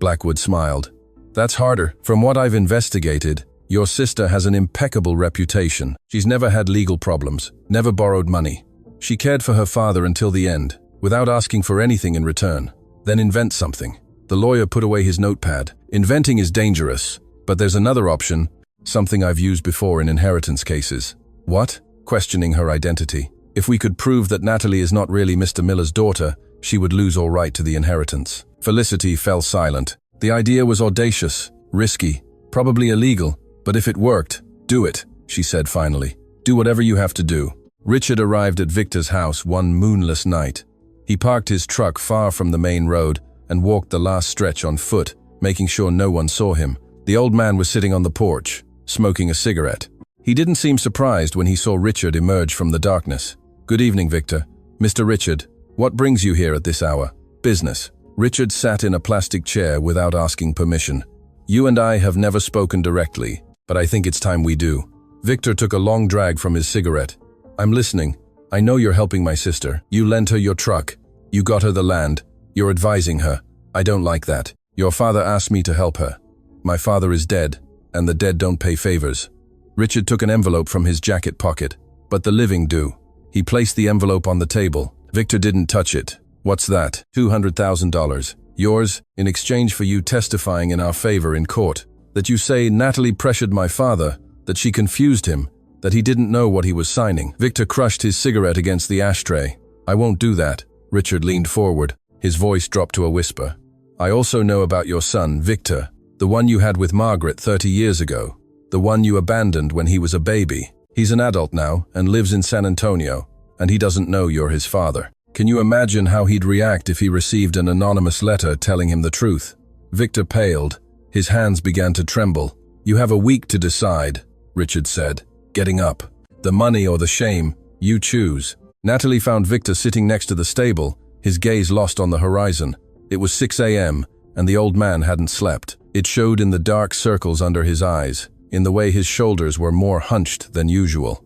Blackwood smiled. "That's harder. From what I've investigated, your sister has an impeccable reputation. She's never had legal problems, never borrowed money. She cared for her father until the end, without asking for anything in return. Then invent something." The lawyer put away his notepad. "Inventing is dangerous, but there's another option, something I've used before in inheritance cases." "What?" Questioning her identity. "If we could prove that Natalie is not really Mr. Miller's daughter, she would lose all right to the inheritance." Felicity fell silent. The idea was audacious, risky, probably illegal, but if it worked, do it, she said finally. "Do whatever you have to do." Richard arrived at Victor's house one moonless night. He parked his truck far from the main road and walked the last stretch on foot, making sure no one saw him. The old man was sitting on the porch, smoking a cigarette. He didn't seem surprised when he saw Richard emerge from the darkness. "Good evening, Victor." "Mr. Richard, what brings you here at this hour?" "Business." Richard sat in a plastic chair without asking permission. "You and I have never spoken directly, but I think it's time we do." Victor took a long drag from his cigarette. "I'm listening. I know you're helping my sister. You lent her your truck. You got her the land. You're advising her. I don't like that. Your father asked me to help her. My father is dead, and the dead don't pay favors." Richard took an envelope from his jacket pocket. "But the living do." He placed the envelope on the table. Victor didn't touch it. "What's that?" $200,000. "Yours, in exchange for you testifying in our favor in court. That you say Natalie pressured my father, that she confused him, that he didn't know what he was signing." Victor crushed his cigarette against the ashtray. "I won't do that." Richard leaned forward. His voice dropped to a whisper. "I also know about your son, Victor, the one you had with Margaret 30 years ago, the one you abandoned when he was a baby. He's an adult now and lives in San Antonio, and he doesn't know you're his father. Can you imagine how he'd react if he received an anonymous letter telling him the truth?" Victor paled. His hands began to tremble. "You have a week to decide," Richard said, getting up. "The money or the shame, you choose." Natalie found Victor sitting next to the stable, his gaze lost on the horizon. It was 6 a.m., and the old man hadn't slept. It showed in the dark circles under his eyes, in the way his shoulders were more hunched than usual.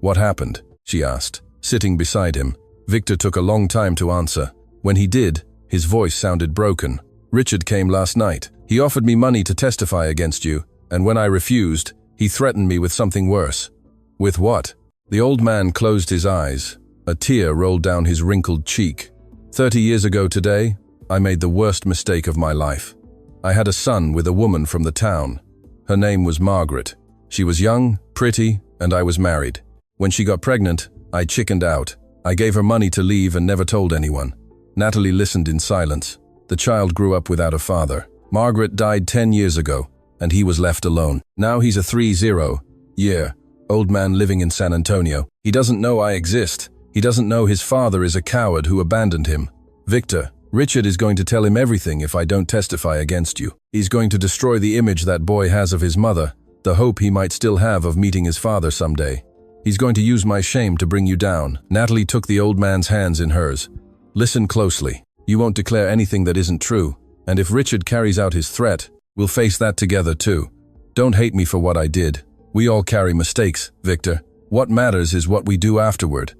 "What happened?" she asked, sitting beside him. Victor took a long time to answer. When he did, his voice sounded broken. "Richard came last night. He offered me money to testify against you, and when I refused, he threatened me with something worse." "With what?" The old man closed his eyes. A tear rolled down his wrinkled cheek. 30 years ago today, I made the worst mistake of my life. I had a son with a woman from the town. Her name was Margaret. She was young, pretty, and I was married. When she got pregnant, I chickened out. I gave her money to leave and never told anyone." Natalie listened in silence. The child grew up without a father. Margaret died 10 years ago, and he was left alone. Now he's a 30-year-old man living in San Antonio. He doesn't know I exist. He doesn't know his father is a coward who abandoned him. "Victor, Richard is going to tell him everything if I don't testify against you. He's going to destroy the image that boy has of his mother, the hope he might still have of meeting his father someday. He's going to use my shame to bring you down." Natalie took the old man's hands in hers. "Listen closely. You won't declare anything that isn't true, and if Richard carries out his threat, we'll face that together too. Don't hate me for what I did. We all carry mistakes, Victor. What matters is what we do afterward.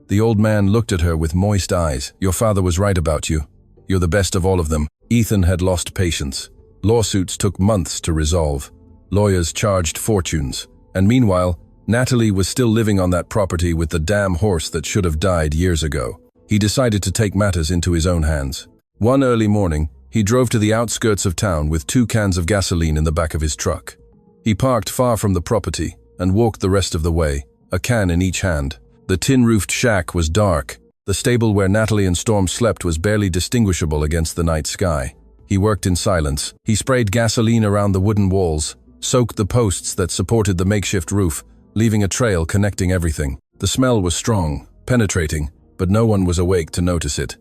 The old man looked at her with moist eyes. Your father was right about you. You're the best of all of them. Ethan had lost patience. Lawsuits took months to resolve. Lawyers charged fortunes. And meanwhile, Natalie was still living on that property with the damn horse that should have died years ago. He decided to take matters into his own hands. One early morning, he drove to the outskirts of town with 2 cans of gasoline in the back of his truck. He parked far from the property and walked the rest of the way, a can in each hand. The tin-roofed shack was dark. The stable where Natalie and Storm slept was barely distinguishable against the night sky. He worked in silence. He sprayed gasoline around the wooden walls, soaked the posts that supported the makeshift roof, leaving a trail connecting everything. The smell was strong, penetrating, but no one was awake to notice it.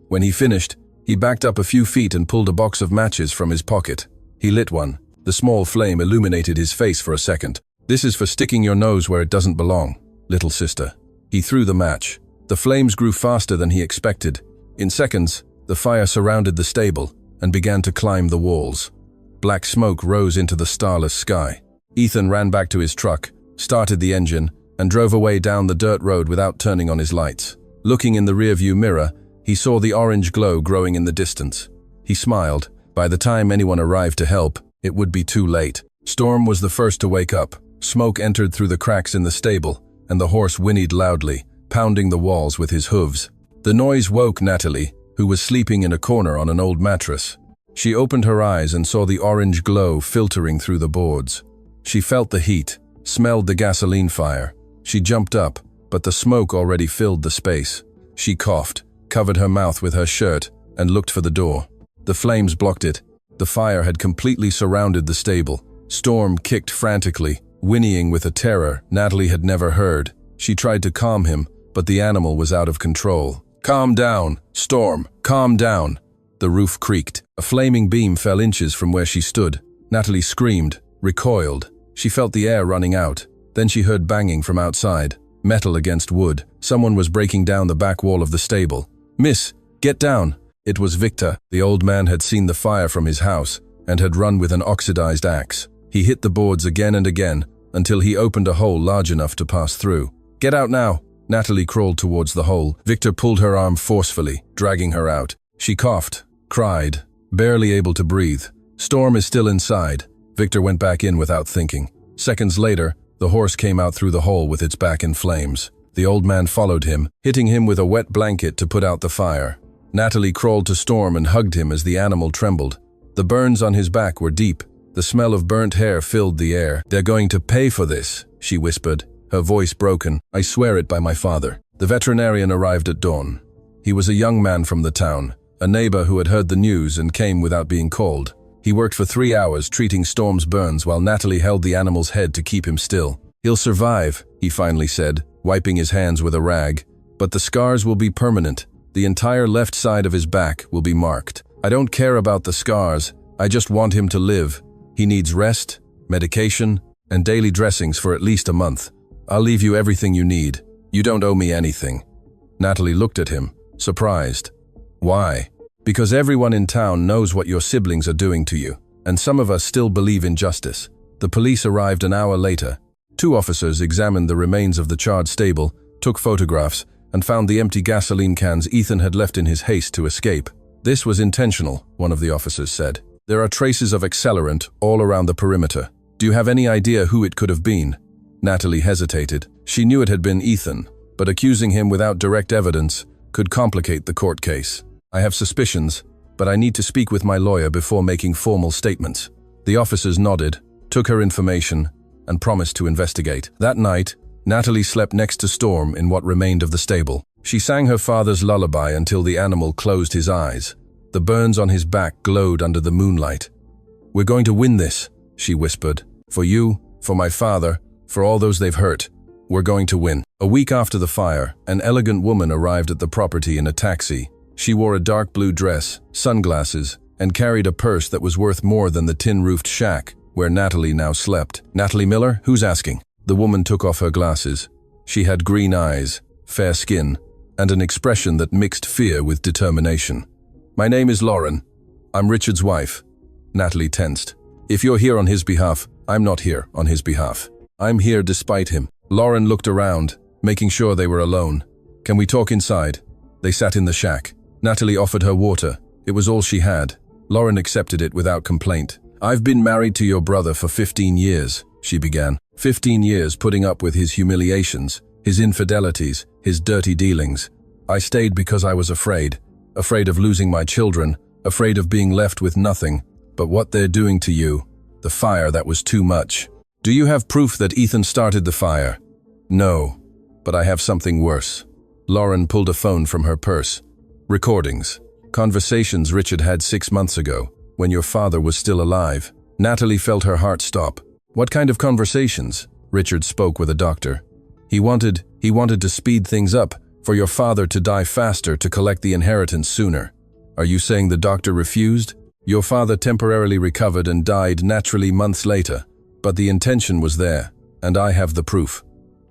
When he finished, he backed up a few feet and pulled a box of matches from his pocket. He lit one. The small flame illuminated his face for a second. This is for sticking your nose where it doesn't belong, little sister. He threw the match. The flames grew faster than he expected. In seconds, the fire surrounded the stable and began to climb the walls. Black smoke rose into the starless sky. Ethan ran back to his truck, started the engine, and drove away down the dirt road without turning on his lights. Looking in the rearview mirror, he saw the orange glow growing in the distance. He smiled. By the time anyone arrived to help, it would be too late. Storm was the first to wake up. Smoke entered through the cracks in the stable, and the horse whinnied loudly, pounding the walls with his hooves. The noise woke Natalie, who was sleeping in a corner on an old mattress. She opened her eyes and saw the orange glow filtering through the boards. She felt the heat, smelled the gasoline fire. She jumped up, but the smoke already filled the space. She coughed, covered her mouth with her shirt, and looked for the door. The flames blocked it. The fire had completely surrounded the stable. Storm kicked frantically, whinnying with a terror Natalie had never heard. She tried to calm him, but the animal was out of control. "Calm down, Storm, calm down." The roof creaked. A flaming beam fell inches from where she stood. Natalie screamed, recoiled. She felt the air running out. Then she heard banging from outside, metal against wood. Someone was breaking down the back wall of the stable. "Miss, get down." It was Victor. The old man had seen the fire from his house and had run with an oxidized axe. He hit the boards again and again until he opened a hole large enough to pass through. "Get out now." Natalie crawled towards the hole. Victor pulled her arm forcefully, dragging her out. She coughed, cried, barely able to breathe. Storm is still inside. Victor went back in without thinking. Seconds later, the horse came out through the hole with its back in flames. The old man followed him, hitting him with a wet blanket to put out the fire. Natalie crawled to Storm and hugged him as the animal trembled. The burns on his back were deep. The smell of burnt hair filled the air. "They're going to pay for this," she whispered, her voice broken. "I swear it by my father." The veterinarian arrived at dawn. He was a young man from the town, a neighbor who had heard the news and came without being called. He worked for 3 hours treating Storm's burns while Natalie held the animal's head to keep him still. "He'll survive," he finally said, wiping his hands with a rag. "But the scars will be permanent. The entire left side of his back will be marked. I don't care about the scars. I just want him to live. He needs rest, medication, and daily dressings for at least a month. I'll leave you everything you need. You don't owe me anything." Natalie looked at him, surprised. "Why?" "Because everyone in town knows what your siblings are doing to you, and some of us still believe in justice." The police arrived an hour later. 2 officers examined the remains of the charred stable, took photographs, and found the empty gasoline cans Ethan had left in his haste to escape. "This was intentional," one of the officers said. "There are traces of accelerant all around the perimeter. Do you have any idea who it could have been?" Natalie hesitated. She knew it had been Ethan, but accusing him without direct evidence could complicate the court case. "I have suspicions, but I need to speak with my lawyer before making formal statements." The officers nodded, took her information, and promised to investigate. That night, Natalie slept next to Storm in what remained of the stable. She sang her father's lullaby until the animal closed his eyes. The burns on his back glowed under the moonlight. "We're going to win this," she whispered. "For you, for my father, for all those they've hurt. We're going to win." A week after the fire, an elegant woman arrived at the property in a taxi. She wore a dark blue dress, sunglasses, and carried a purse that was worth more than the tin-roofed shack where Natalie now slept. "Natalie Miller? Who's asking?" The woman took off her glasses. She had green eyes, fair skin, and an expression that mixed fear with determination. "My name is Lauren. I'm Richard's wife." Natalie tensed. "If you're here on his behalf, I'm not here on his behalf." I'm here despite him. Lauren looked around, making sure they were alone. Can we talk inside? They sat in the shack. Natalie offered her water. It was all she had. Lauren accepted it without complaint. I've been married to your brother for 15 years, she began. 15 years putting up with his humiliations, his infidelities, his dirty dealings. I stayed because I was afraid. Afraid of losing my children, afraid of being left with nothing. But what they're doing to you, the fire, that was too much. Do you have proof that Ethan started the fire? No, but I have something worse. Lauren pulled a phone from her purse. Recordings. Conversations Richard had 6 months ago, when your father was still alive. Natalie felt her heart stop. What kind of conversations? Richard spoke with a doctor. He wanted to speed things up, for your father to die faster to collect the inheritance sooner. Are you saying the doctor refused? Your father temporarily recovered and died naturally months later, but the intention was there, and I have the proof.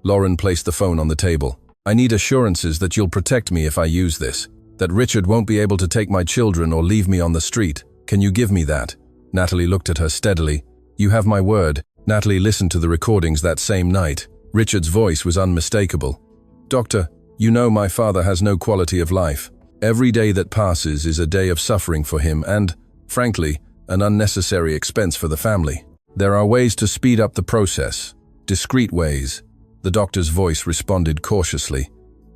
Lauren placed the phone on the table. I need assurances that you'll protect me if I use this, that Richard won't be able to take my children or leave me on the street. Can you give me that? Natalie looked at her steadily. You have my word. Natalie listened to the recordings that same night. Richard's voice was unmistakable. Doctor, you know my father has no quality of life. Every day that passes is a day of suffering for him and, frankly, an unnecessary expense for the family. There are ways to speed up the process, discreet ways. The doctor's voice responded cautiously.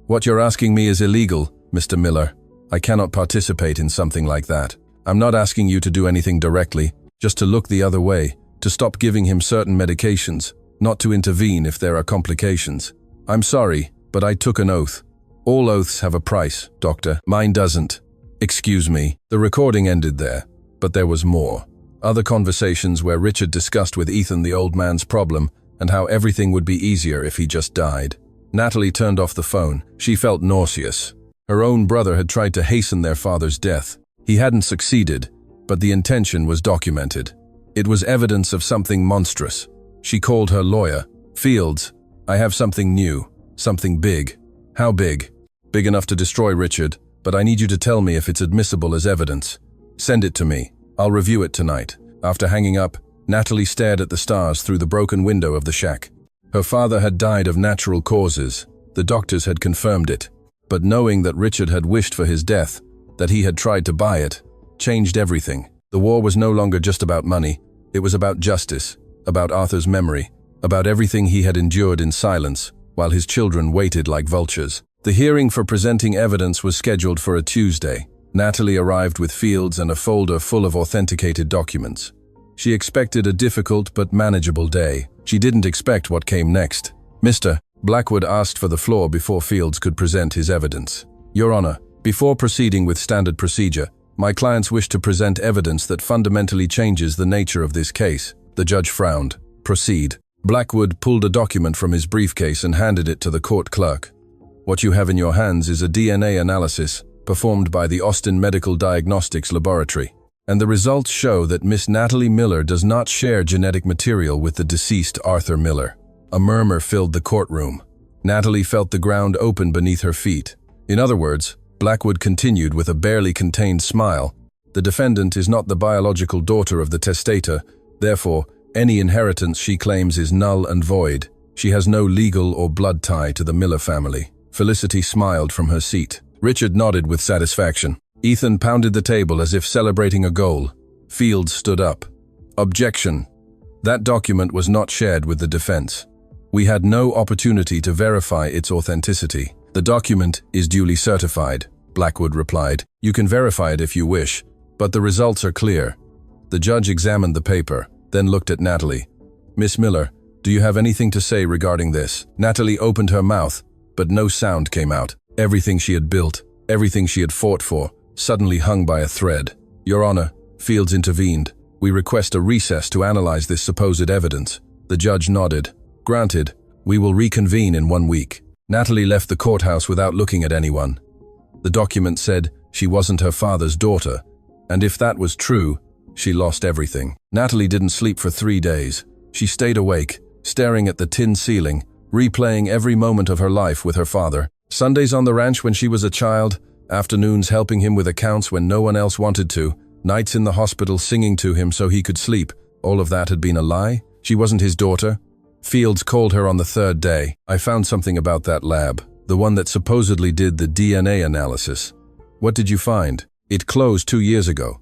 What you're asking me is illegal, Mr. Miller. I cannot participate in something like that. I'm not asking you to do anything directly, just to look the other way, to stop giving him certain medications, not to intervene if there are complications. I'm sorry, but I took an oath. All oaths have a price, doctor. Mine doesn't. Excuse me. The recording ended there, but there was more. Other conversations where Richard discussed with Ethan the old man's problem and how everything would be easier if he just died. Natalie turned off the phone. She felt nauseous. Her own brother had tried to hasten their father's death. He hadn't succeeded, but the intention was documented. It was evidence of something monstrous. She called her lawyer. Fields, I have something new, something big. How big? Big enough to destroy Richard, but I need you to tell me if it's admissible as evidence. Send it to me. I'll review it tonight. After hanging up, Natalie stared at the stars through the broken window of the shack. Her father had died of natural causes. The doctors had confirmed it. But knowing that Richard had wished for his death, that he had tried to buy it, changed everything. The war was no longer just about money. It was about justice, about Arthur's memory, about everything he had endured in silence, while his children waited like vultures. The hearing for presenting evidence was scheduled for a Tuesday. Natalie arrived with Fields and a folder full of authenticated documents. She expected a difficult but manageable day. She didn't expect what came next. Mr. Blackwood asked for the floor before Fields could present his evidence. Your Honor, before proceeding with standard procedure, my clients wish to present evidence that fundamentally changes the nature of this case. The judge frowned. Proceed. Blackwood pulled a document from his briefcase and handed it to the court clerk. What you have in your hands is a DNA analysis performed by the Austin Medical Diagnostics Laboratory, and the results show that Miss Natalie Miller does not share genetic material with the deceased Arthur Miller. A murmur filled the courtroom. Natalie felt the ground open beneath her feet. In other words, Blackwood continued with a barely contained smile, the defendant is not the biological daughter of the testator, therefore, any inheritance she claims is null and void. She has no legal or blood tie to the Miller family. Felicity smiled from her seat. Richard nodded with satisfaction. Ethan pounded the table as if celebrating a goal. Fields stood up. Objection. That document was not shared with the defense. We had no opportunity to verify its authenticity. The document is duly certified, Blackwood replied. You can verify it if you wish, but the results are clear. The judge examined the paper, then looked at Natalie. Miss Miller, do you have anything to say regarding this? Natalie opened her mouth, but no sound came out. Everything she had built, everything she had fought for, suddenly hung by a thread. Your Honor, Fields intervened. We request a recess to analyze this supposed evidence. The judge nodded. Granted, we will reconvene in 1 week. Natalie left the courthouse without looking at anyone. The document said she wasn't her father's daughter, and if that was true, she lost everything. Natalie didn't sleep for 3 days. She stayed awake, staring at the tin ceiling, replaying every moment of her life with her father. Sundays on the ranch when she was a child, afternoons helping him with accounts when no one else wanted to, nights in the hospital singing to him so he could sleep. All of that had been a lie. She wasn't his daughter. Fields called her on the third day. I found something about that lab, the one that supposedly did the DNA analysis. What did you find? It closed 2 years ago.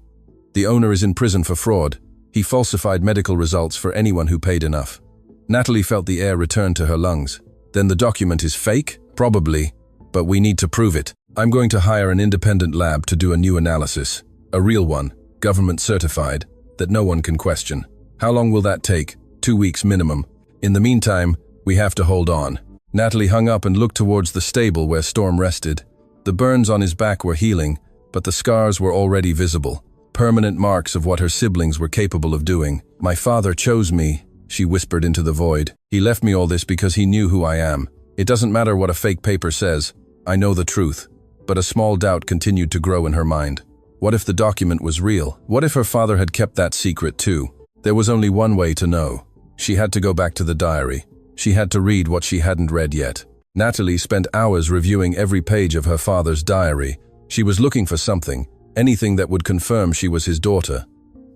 The owner is in prison for fraud. He falsified medical results for anyone who paid enough. Natalie felt the air return to her lungs. Then the document is fake? Probably, but we need to prove it. I'm going to hire an independent lab to do a new analysis. A real one, government certified, that no one can question. How long will that take? 2 weeks minimum. In the meantime, we have to hold on. Natalie hung up and looked towards the stable where Storm rested. The burns on his back were healing, but the scars were already visible. Permanent marks of what her siblings were capable of doing. My father chose me, she whispered into the void. He left me all this because he knew who I am. It doesn't matter what a fake paper says. I know the truth. But a small doubt continued to grow in her mind. What if the document was real? What if her father had kept that secret too? There was only one way to know. She had to go back to the diary. She had to read what she hadn't read yet. Natalie spent hours reviewing every page of her father's diary. She was looking for something, anything that would confirm she was his daughter.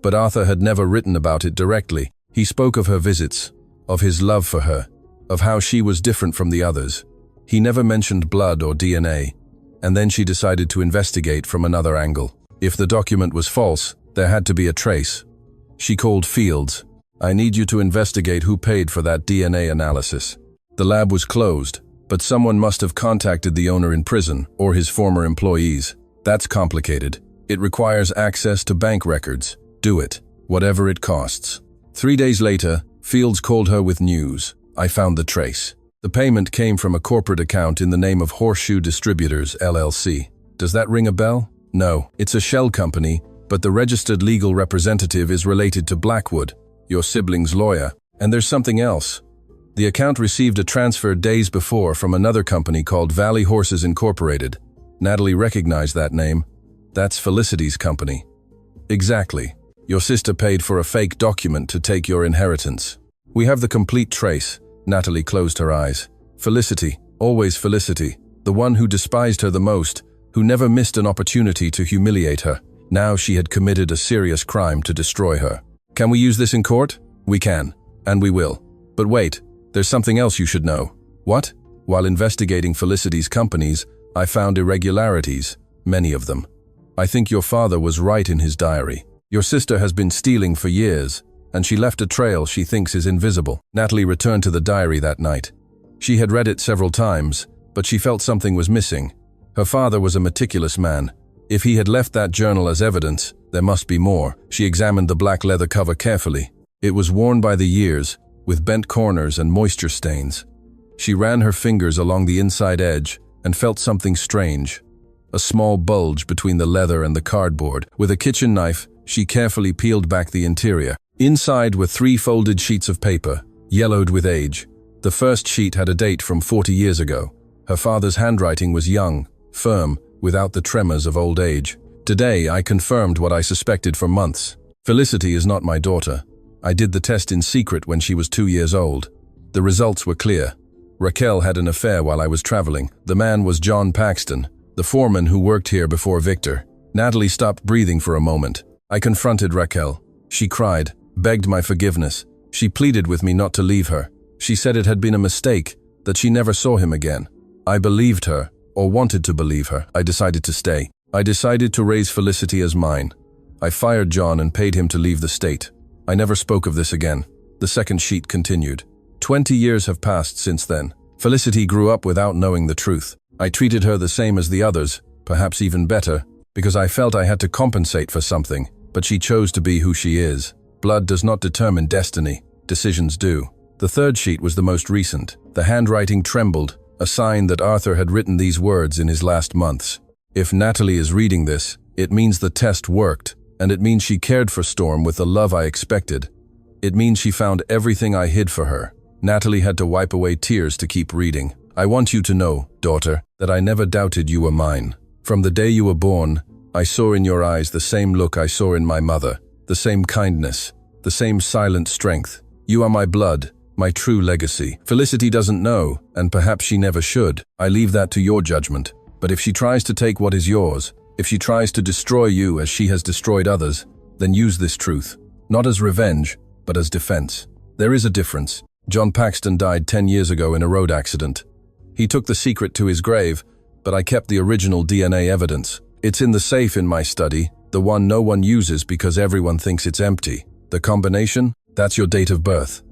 But Arthur had never written about it directly. He spoke of her visits, of his love for her, of how she was different from the others. He never mentioned blood or DNA. And then she decided to investigate from another angle. If the document was false, there had to be a trace. She called Fields. I need you to investigate who paid for that DNA analysis. The lab was closed, but someone must have contacted the owner in prison or his former employees. That's complicated. It requires access to bank records. Do it, whatever it costs. 3 days later, Fields called her with news. I found the trace. The payment came from a corporate account in the name of Horseshoe Distributors, LLC. Does that ring a bell? No, it's a shell company, but the registered legal representative is related to Blackwood, your sibling's lawyer. And there's something else. The account received a transfer days before from another company called Valley Horses Incorporated. Natalie recognized that name. That's Felicity's company. Exactly. Your sister paid for a fake document to take your inheritance. We have the complete trace. Natalie closed her eyes. Felicity, always Felicity, the one who despised her the most, who never missed an opportunity to humiliate her. Now she had committed a serious crime to destroy her. Can we use this in court? We can, and we will. But wait, there's something else you should know. What? While investigating Felicity's companies, I found irregularities, many of them. I think your father was right in his diary. Your sister has been stealing for years, and she left a trail she thinks is invisible. Natalie returned to the diary that night. She had read it several times, but she felt something was missing. Her father was a meticulous man. If he had left that journal as evidence, there must be more. She examined the black leather cover carefully. It was worn by the years, with bent corners and moisture stains. She ran her fingers along the inside edge and felt something strange. A small bulge between the leather and the cardboard. With a kitchen knife, she carefully peeled back the interior. Inside were 3 folded sheets of paper, yellowed with age. The first sheet had a date from 40 years ago. Her father's handwriting was young, firm, without the tremors of old age. Today, I confirmed what I suspected for months. Felicity is not my daughter. I did the test in secret when she was 2 years old. The results were clear. Raquel had an affair while I was traveling. The man was John Paxton, the foreman who worked here before Victor. Natalie stopped breathing for a moment. I confronted Raquel. She cried, begged my forgiveness. She pleaded with me not to leave her. She said it had been a mistake, that she never saw him again. I believed her, or wanted to believe her. I decided to stay. I decided to raise Felicity as mine. I fired John and paid him to leave the state. I never spoke of this again. The second sheet continued. 20 years have passed since then. Felicity grew up without knowing the truth. I treated her the same as the others, perhaps even better, because I felt I had to compensate for something, but she chose to be who she is. Blood does not determine destiny. Decisions do. The third sheet was the most recent. The handwriting trembled, a sign that Arthur had written these words in his last months. If Natalie is reading this, it means the test worked, and it means she cared for Storm with the love I expected. It means she found everything I hid for her. Natalie had to wipe away tears to keep reading. I want you to know, daughter, that I never doubted you were mine. From the day you were born, I saw in your eyes the same look I saw in my mother, the same kindness, the same silent strength. You are my blood, my true legacy. Felicity doesn't know, and perhaps she never should. I leave that to your judgment. But if she tries to take what is yours, if she tries to destroy you as she has destroyed others, then use this truth, not as revenge, but as defense. There is a difference. John Paxton died 10 years ago in a road accident. He took the secret to his grave, but I kept the original DNA evidence. It's in the safe in my study, the one no one uses because everyone thinks it's empty. The combination? That's your date of birth."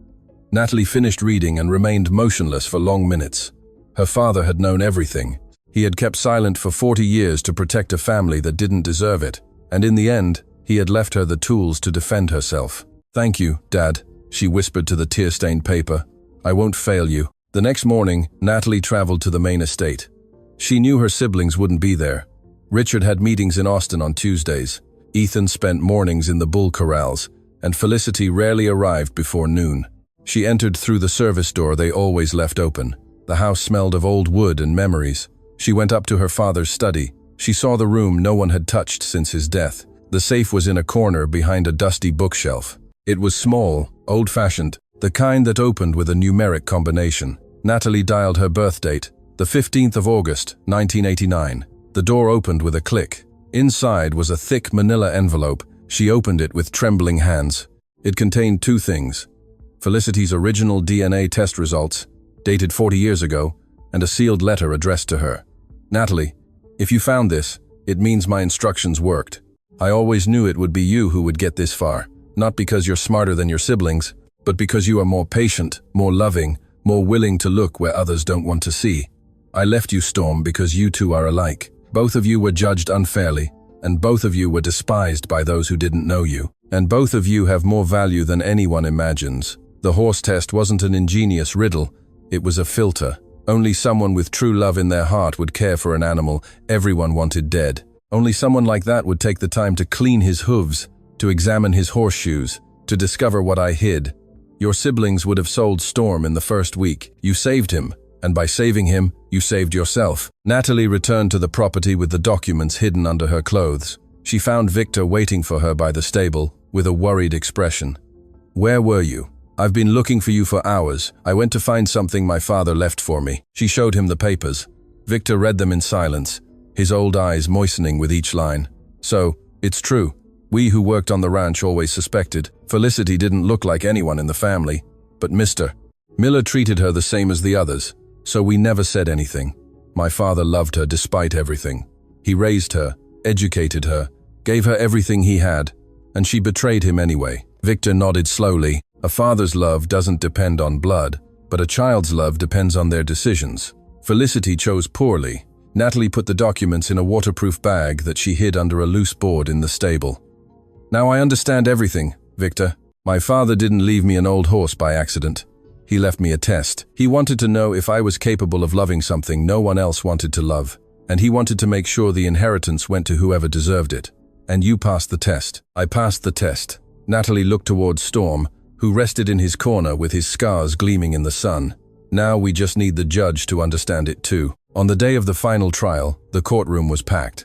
Natalie finished reading and remained motionless for long minutes. Her father had known everything. He had kept silent for 40 years to protect a family that didn't deserve it, and in the end, he had left her the tools to defend herself. "Thank you, Dad," she whispered to the tear-stained paper. "I won't fail you." The next morning, Natalie traveled to the main estate. She knew her siblings wouldn't be there. Richard had meetings in Austin on Tuesdays. Ethan spent mornings in the bull corrals, and Felicity rarely arrived before noon. She entered through the service door they always left open. The house smelled of old wood and memories. She went up to her father's study. She saw the room no one had touched since his death. The safe was in a corner behind a dusty bookshelf. It was small, old-fashioned, the kind that opened with a numeric combination. Natalie dialed her birth date, the 15th of August, 1989. The door opened with a click. Inside was a thick manila envelope. She opened it with trembling hands. It contained two things: Felicity's original DNA test results, dated 40 years ago, and a sealed letter addressed to her. "Natalie, if you found this, it means my instructions worked. I always knew it would be you who would get this far, not because you're smarter than your siblings, but because you are more patient, more loving, more willing to look where others don't want to see. I left you, Storm, because you two are alike. Both of you were judged unfairly, and both of you were despised by those who didn't know you. And both of you have more value than anyone imagines. The horse test wasn't an ingenious riddle, it was a filter. Only someone with true love in their heart would care for an animal everyone wanted dead. Only someone like that would take the time to clean his hooves, to examine his horseshoes, to discover what I hid. Your siblings would have sold Storm in the first week. You saved him, and by saving him, you saved yourself." Natalie returned to the property with the documents hidden under her clothes. She found Victor waiting for her by the stable, with a worried expression. "Where were you? I've been looking for you for hours. I went to find something my father left for me." She showed him the papers. Victor read them in silence, his old eyes moistening with each line. "So, it's true. We who worked on the ranch always suspected. Felicity didn't look like anyone in the family, but Mr. Miller treated her the same as the others, so we never said anything. My father loved her despite everything. He raised her, educated her, gave her everything he had, and she betrayed him anyway." Victor nodded slowly. "A father's love doesn't depend on blood, but a child's love depends on their decisions. Felicity chose poorly." Natalie put the documents in a waterproof bag that she hid under a loose board in the stable. "Now I understand everything, Victor. My father didn't leave me an old horse by accident. He left me a test. He wanted to know if I was capable of loving something no one else wanted to love, and he wanted to make sure the inheritance went to whoever deserved it. And you passed the test." "I passed the test." Natalie looked towards Storm, who rested in his corner with his scars gleaming in the sun. "Now we just need the judge to understand it too." On the day of the final trial, the courtroom was packed.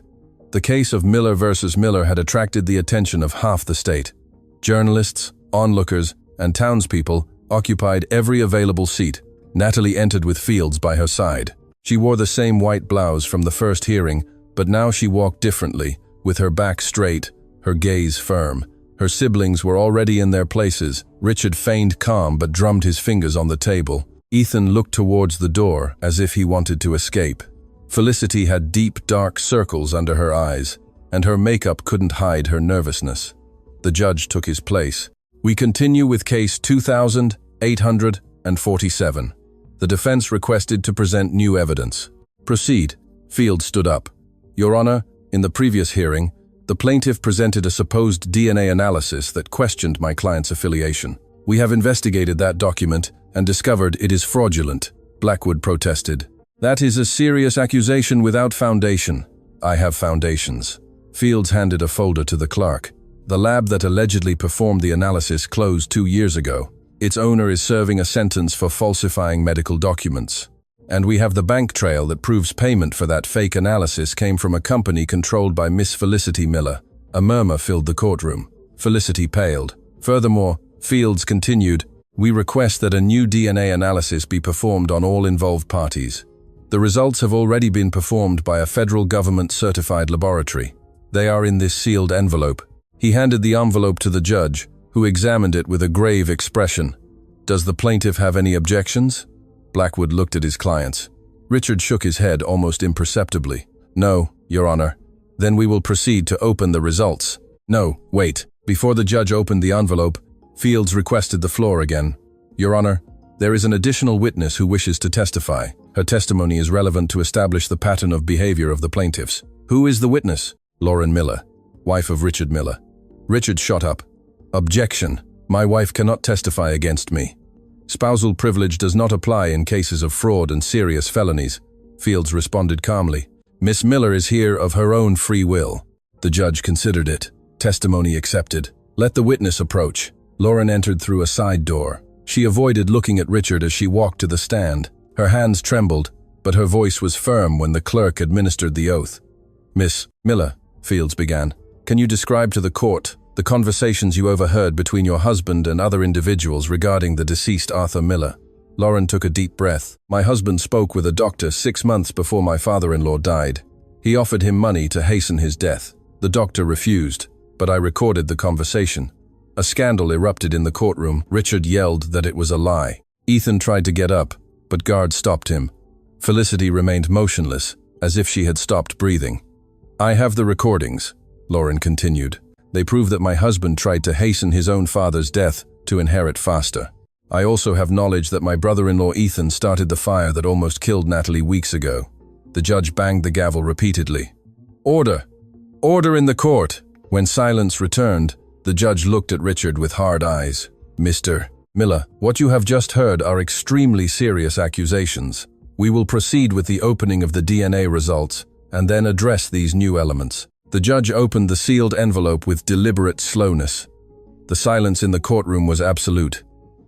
The case of Miller versus Miller had attracted the attention of half the state. Journalists, onlookers, and townspeople occupied every available seat. Natalie entered with Fields by her side. She wore the same white blouse from the first hearing, but now she walked differently, with her back straight, her gaze firm. Her siblings were already in their places. Richard feigned calm but drummed his fingers on the table. Ethan looked towards the door as if he wanted to escape. Felicity had deep, dark circles under her eyes, and her makeup couldn't hide her nervousness. The judge took his place. "We continue with case 2847. The defense requested to present new evidence." "Proceed." Fields stood up. "Your Honor, in the previous hearing, the plaintiff presented a supposed DNA analysis that questioned my client's affiliation. We have investigated that document and discovered it is fraudulent," Blackwood protested. "That is a serious accusation without foundation." "I have foundations." Fields handed a folder to the clerk. "The lab that allegedly performed the analysis closed 2 years ago. Its owner is serving a sentence for falsifying medical documents. And we have the bank trail that proves payment for that fake analysis came from a company controlled by Miss Felicity Miller." A murmur filled the courtroom. Felicity paled. "Furthermore," Fields continued, "we request that a new DNA analysis be performed on all involved parties. The results have already been performed by a federal government-certified laboratory. They are in this sealed envelope." He handed the envelope to the judge, who examined it with a grave expression. Does the plaintiff have any objections? Blackwood looked at his clients. Richard shook his head almost imperceptibly. No, Your Honor. Then we will proceed to open the results. No, wait. Before the judge opened the envelope, Fields requested the floor again. Your Honor, there is an additional witness who wishes to testify. Her testimony is relevant to establish the pattern of behavior of the plaintiffs. Who is the witness? Lauren Miller, wife of Richard Miller. Richard shot up. Objection. My wife cannot testify against me. Spousal privilege does not apply in cases of fraud and serious felonies. Fields responded calmly. Miss Miller is here of her own free will. The judge considered it. Testimony accepted. Let the witness approach. Lauren entered through a side door. She avoided looking at Richard as she walked to the stand. Her hands trembled, but her voice was firm when the clerk administered the oath. Miss Miller, Fields began, can you describe to the court the conversations you overheard between your husband and other individuals regarding the deceased Arthur Miller? Lauren took a deep breath. My husband spoke with a doctor 6 months before my father-in-law died. He offered him money to hasten his death. The doctor refused, but I recorded the conversation. A scandal erupted in the courtroom. Richard yelled that it was a lie. Ethan tried to get up, but guards stopped him. Felicity remained motionless, as if she had stopped breathing. I have the recordings, Lauren continued. They prove that my husband tried to hasten his own father's death to inherit faster. I also have knowledge that my brother-in-law Ethan started the fire that almost killed Natalie weeks ago. The judge banged the gavel repeatedly. Order! Order in the court! When silence returned, the judge looked at Richard with hard eyes. Mr. Miller, what you have just heard are extremely serious accusations. We will proceed with the opening of the DNA results and then address these new elements. The judge opened the sealed envelope with deliberate slowness. The silence in the courtroom was absolute.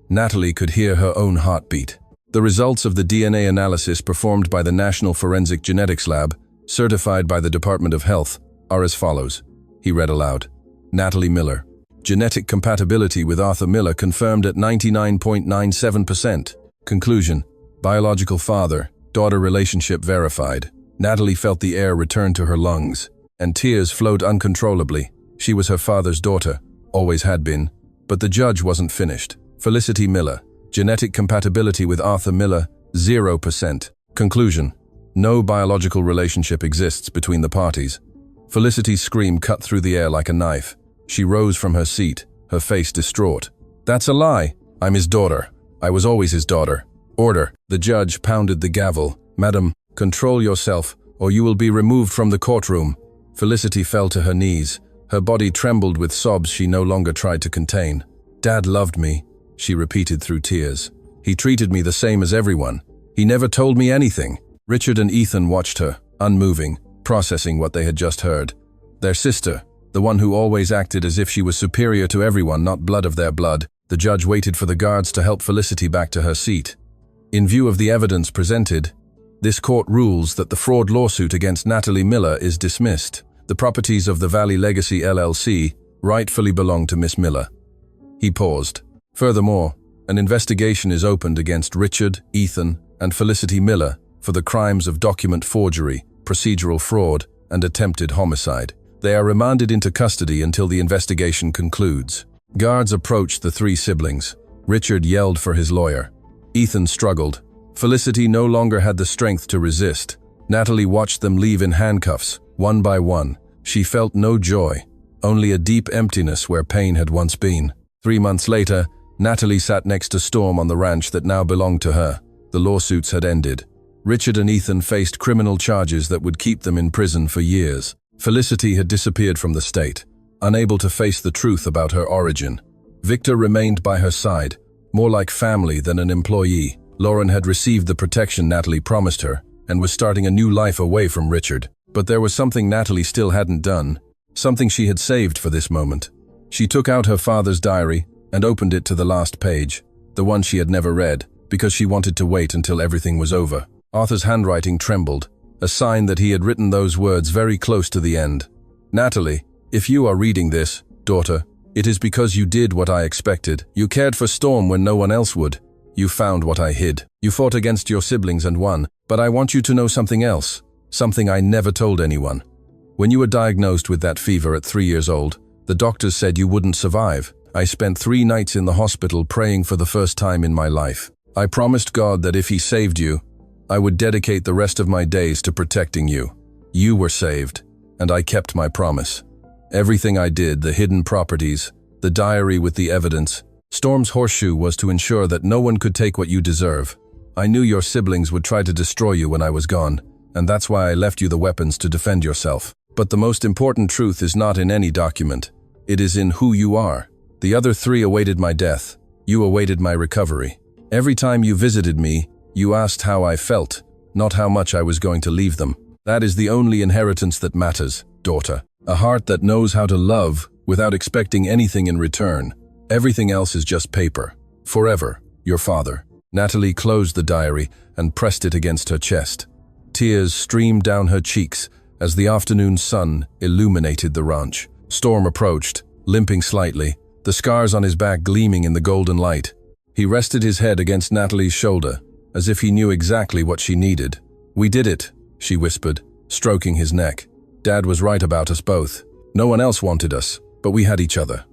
Natalie could hear her own heartbeat. The results of the DNA analysis performed by the National Forensic Genetics Lab, certified by the Department of Health, are as follows. He read aloud. Natalie Miller. Genetic compatibility with Arthur Miller confirmed at 99.97%. Conclusion. Biological father-daughter relationship verified. Natalie felt the air return to her lungs, and tears flowed uncontrollably. She was her father's daughter, always had been, but the judge wasn't finished. Felicity Miller. Genetic compatibility with Arthur Miller, 0%. Conclusion. No biological relationship exists between the parties. Felicity's scream cut through the air like a knife. She rose from her seat, her face distraught. That's a lie. I'm his daughter. I was always his daughter. Order. The judge pounded the gavel. Madam, control yourself, or you will be removed from the courtroom. Felicity fell to her knees. Her body trembled with sobs she no longer tried to contain. Dad loved me, she repeated through tears. He treated me the same as everyone. He never told me anything. Richard and Ethan watched her, unmoving, processing what they had just heard. Their sister, the one who always acted as if she was superior to everyone, not blood of their blood. The judge waited for the guards to help Felicity back to her seat. In view of the evidence presented, this court rules that the fraud lawsuit against Natalie Miller is dismissed. The properties of the Valley Legacy LLC rightfully belong to Miss Miller. He paused. Furthermore, an investigation is opened against Richard, Ethan, and Felicity Miller for the crimes of document forgery, procedural fraud, and attempted homicide. They are remanded into custody until the investigation concludes. Guards approached the three siblings. Richard yelled for his lawyer. Ethan struggled. Felicity no longer had the strength to resist. Natalie watched them leave in handcuffs, one by one. She felt no joy, only a deep emptiness where pain had once been. 3 months later, Natalie sat next to Storm on the ranch that now belonged to her. The lawsuits had ended. Richard and Ethan faced criminal charges that would keep them in prison for years. Felicity had disappeared from the state, unable to face the truth about her origin. Victor remained by her side, more like family than an employee. Lauren had received the protection Natalie promised her and was starting a new life away from Richard. But there was something Natalie still hadn't done, something she had saved for this moment. She took out her father's diary and opened it to the last page, the one she had never read, because she wanted to wait until everything was over. Arthur's handwriting trembled, a sign that he had written those words very close to the end. Natalie, if you are reading this, daughter, it is because you did what I expected. You cared for Storm when no one else would. You found what I hid. You fought against your siblings and won. But I want you to know something else, something I never told anyone. When you were diagnosed with that fever at 3 years old, the doctors said you wouldn't survive. I spent 3 nights in the hospital praying for the first time in my life. I promised God that if He saved you, I would dedicate the rest of my days to protecting you. You were saved, and I kept my promise. Everything I did, the hidden properties, the diary with the evidence, Storm's horseshoe was to ensure that no one could take what you deserve. I knew your siblings would try to destroy you when I was gone, and that's why I left you the weapons to defend yourself. But the most important truth is not in any document. It is in who you are. The other 3 awaited my death. You awaited my recovery. Every time you visited me, you asked how I felt, not how much I was going to leave them. That is the only inheritance that matters, daughter. A heart that knows how to love without expecting anything in return. Everything else is just paper. Forever, your father. Natalie closed the diary and pressed it against her chest. Tears streamed down her cheeks as the afternoon sun illuminated the ranch. Storm approached, limping slightly, the scars on his back gleaming in the golden light. He rested his head against Natalie's shoulder, as if he knew exactly what she needed. "We did it," she whispered, stroking his neck. "Dad was right about us both. No one else wanted us, but we had each other."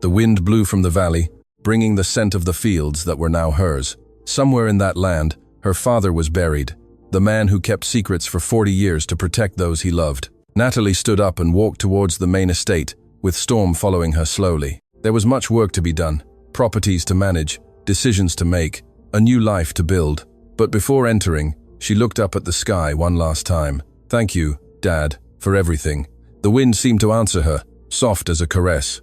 The wind blew from the valley, bringing the scent of the fields that were now hers. Somewhere in that land, her father was buried, the man who kept secrets for 40 years to protect those he loved. Natalie stood up and walked towards the main estate, with Storm following her slowly. There was much work to be done, properties to manage, decisions to make, a new life to build. But before entering, she looked up at the sky one last time. "Thank you, Dad, for everything." The wind seemed to answer her, soft as a caress.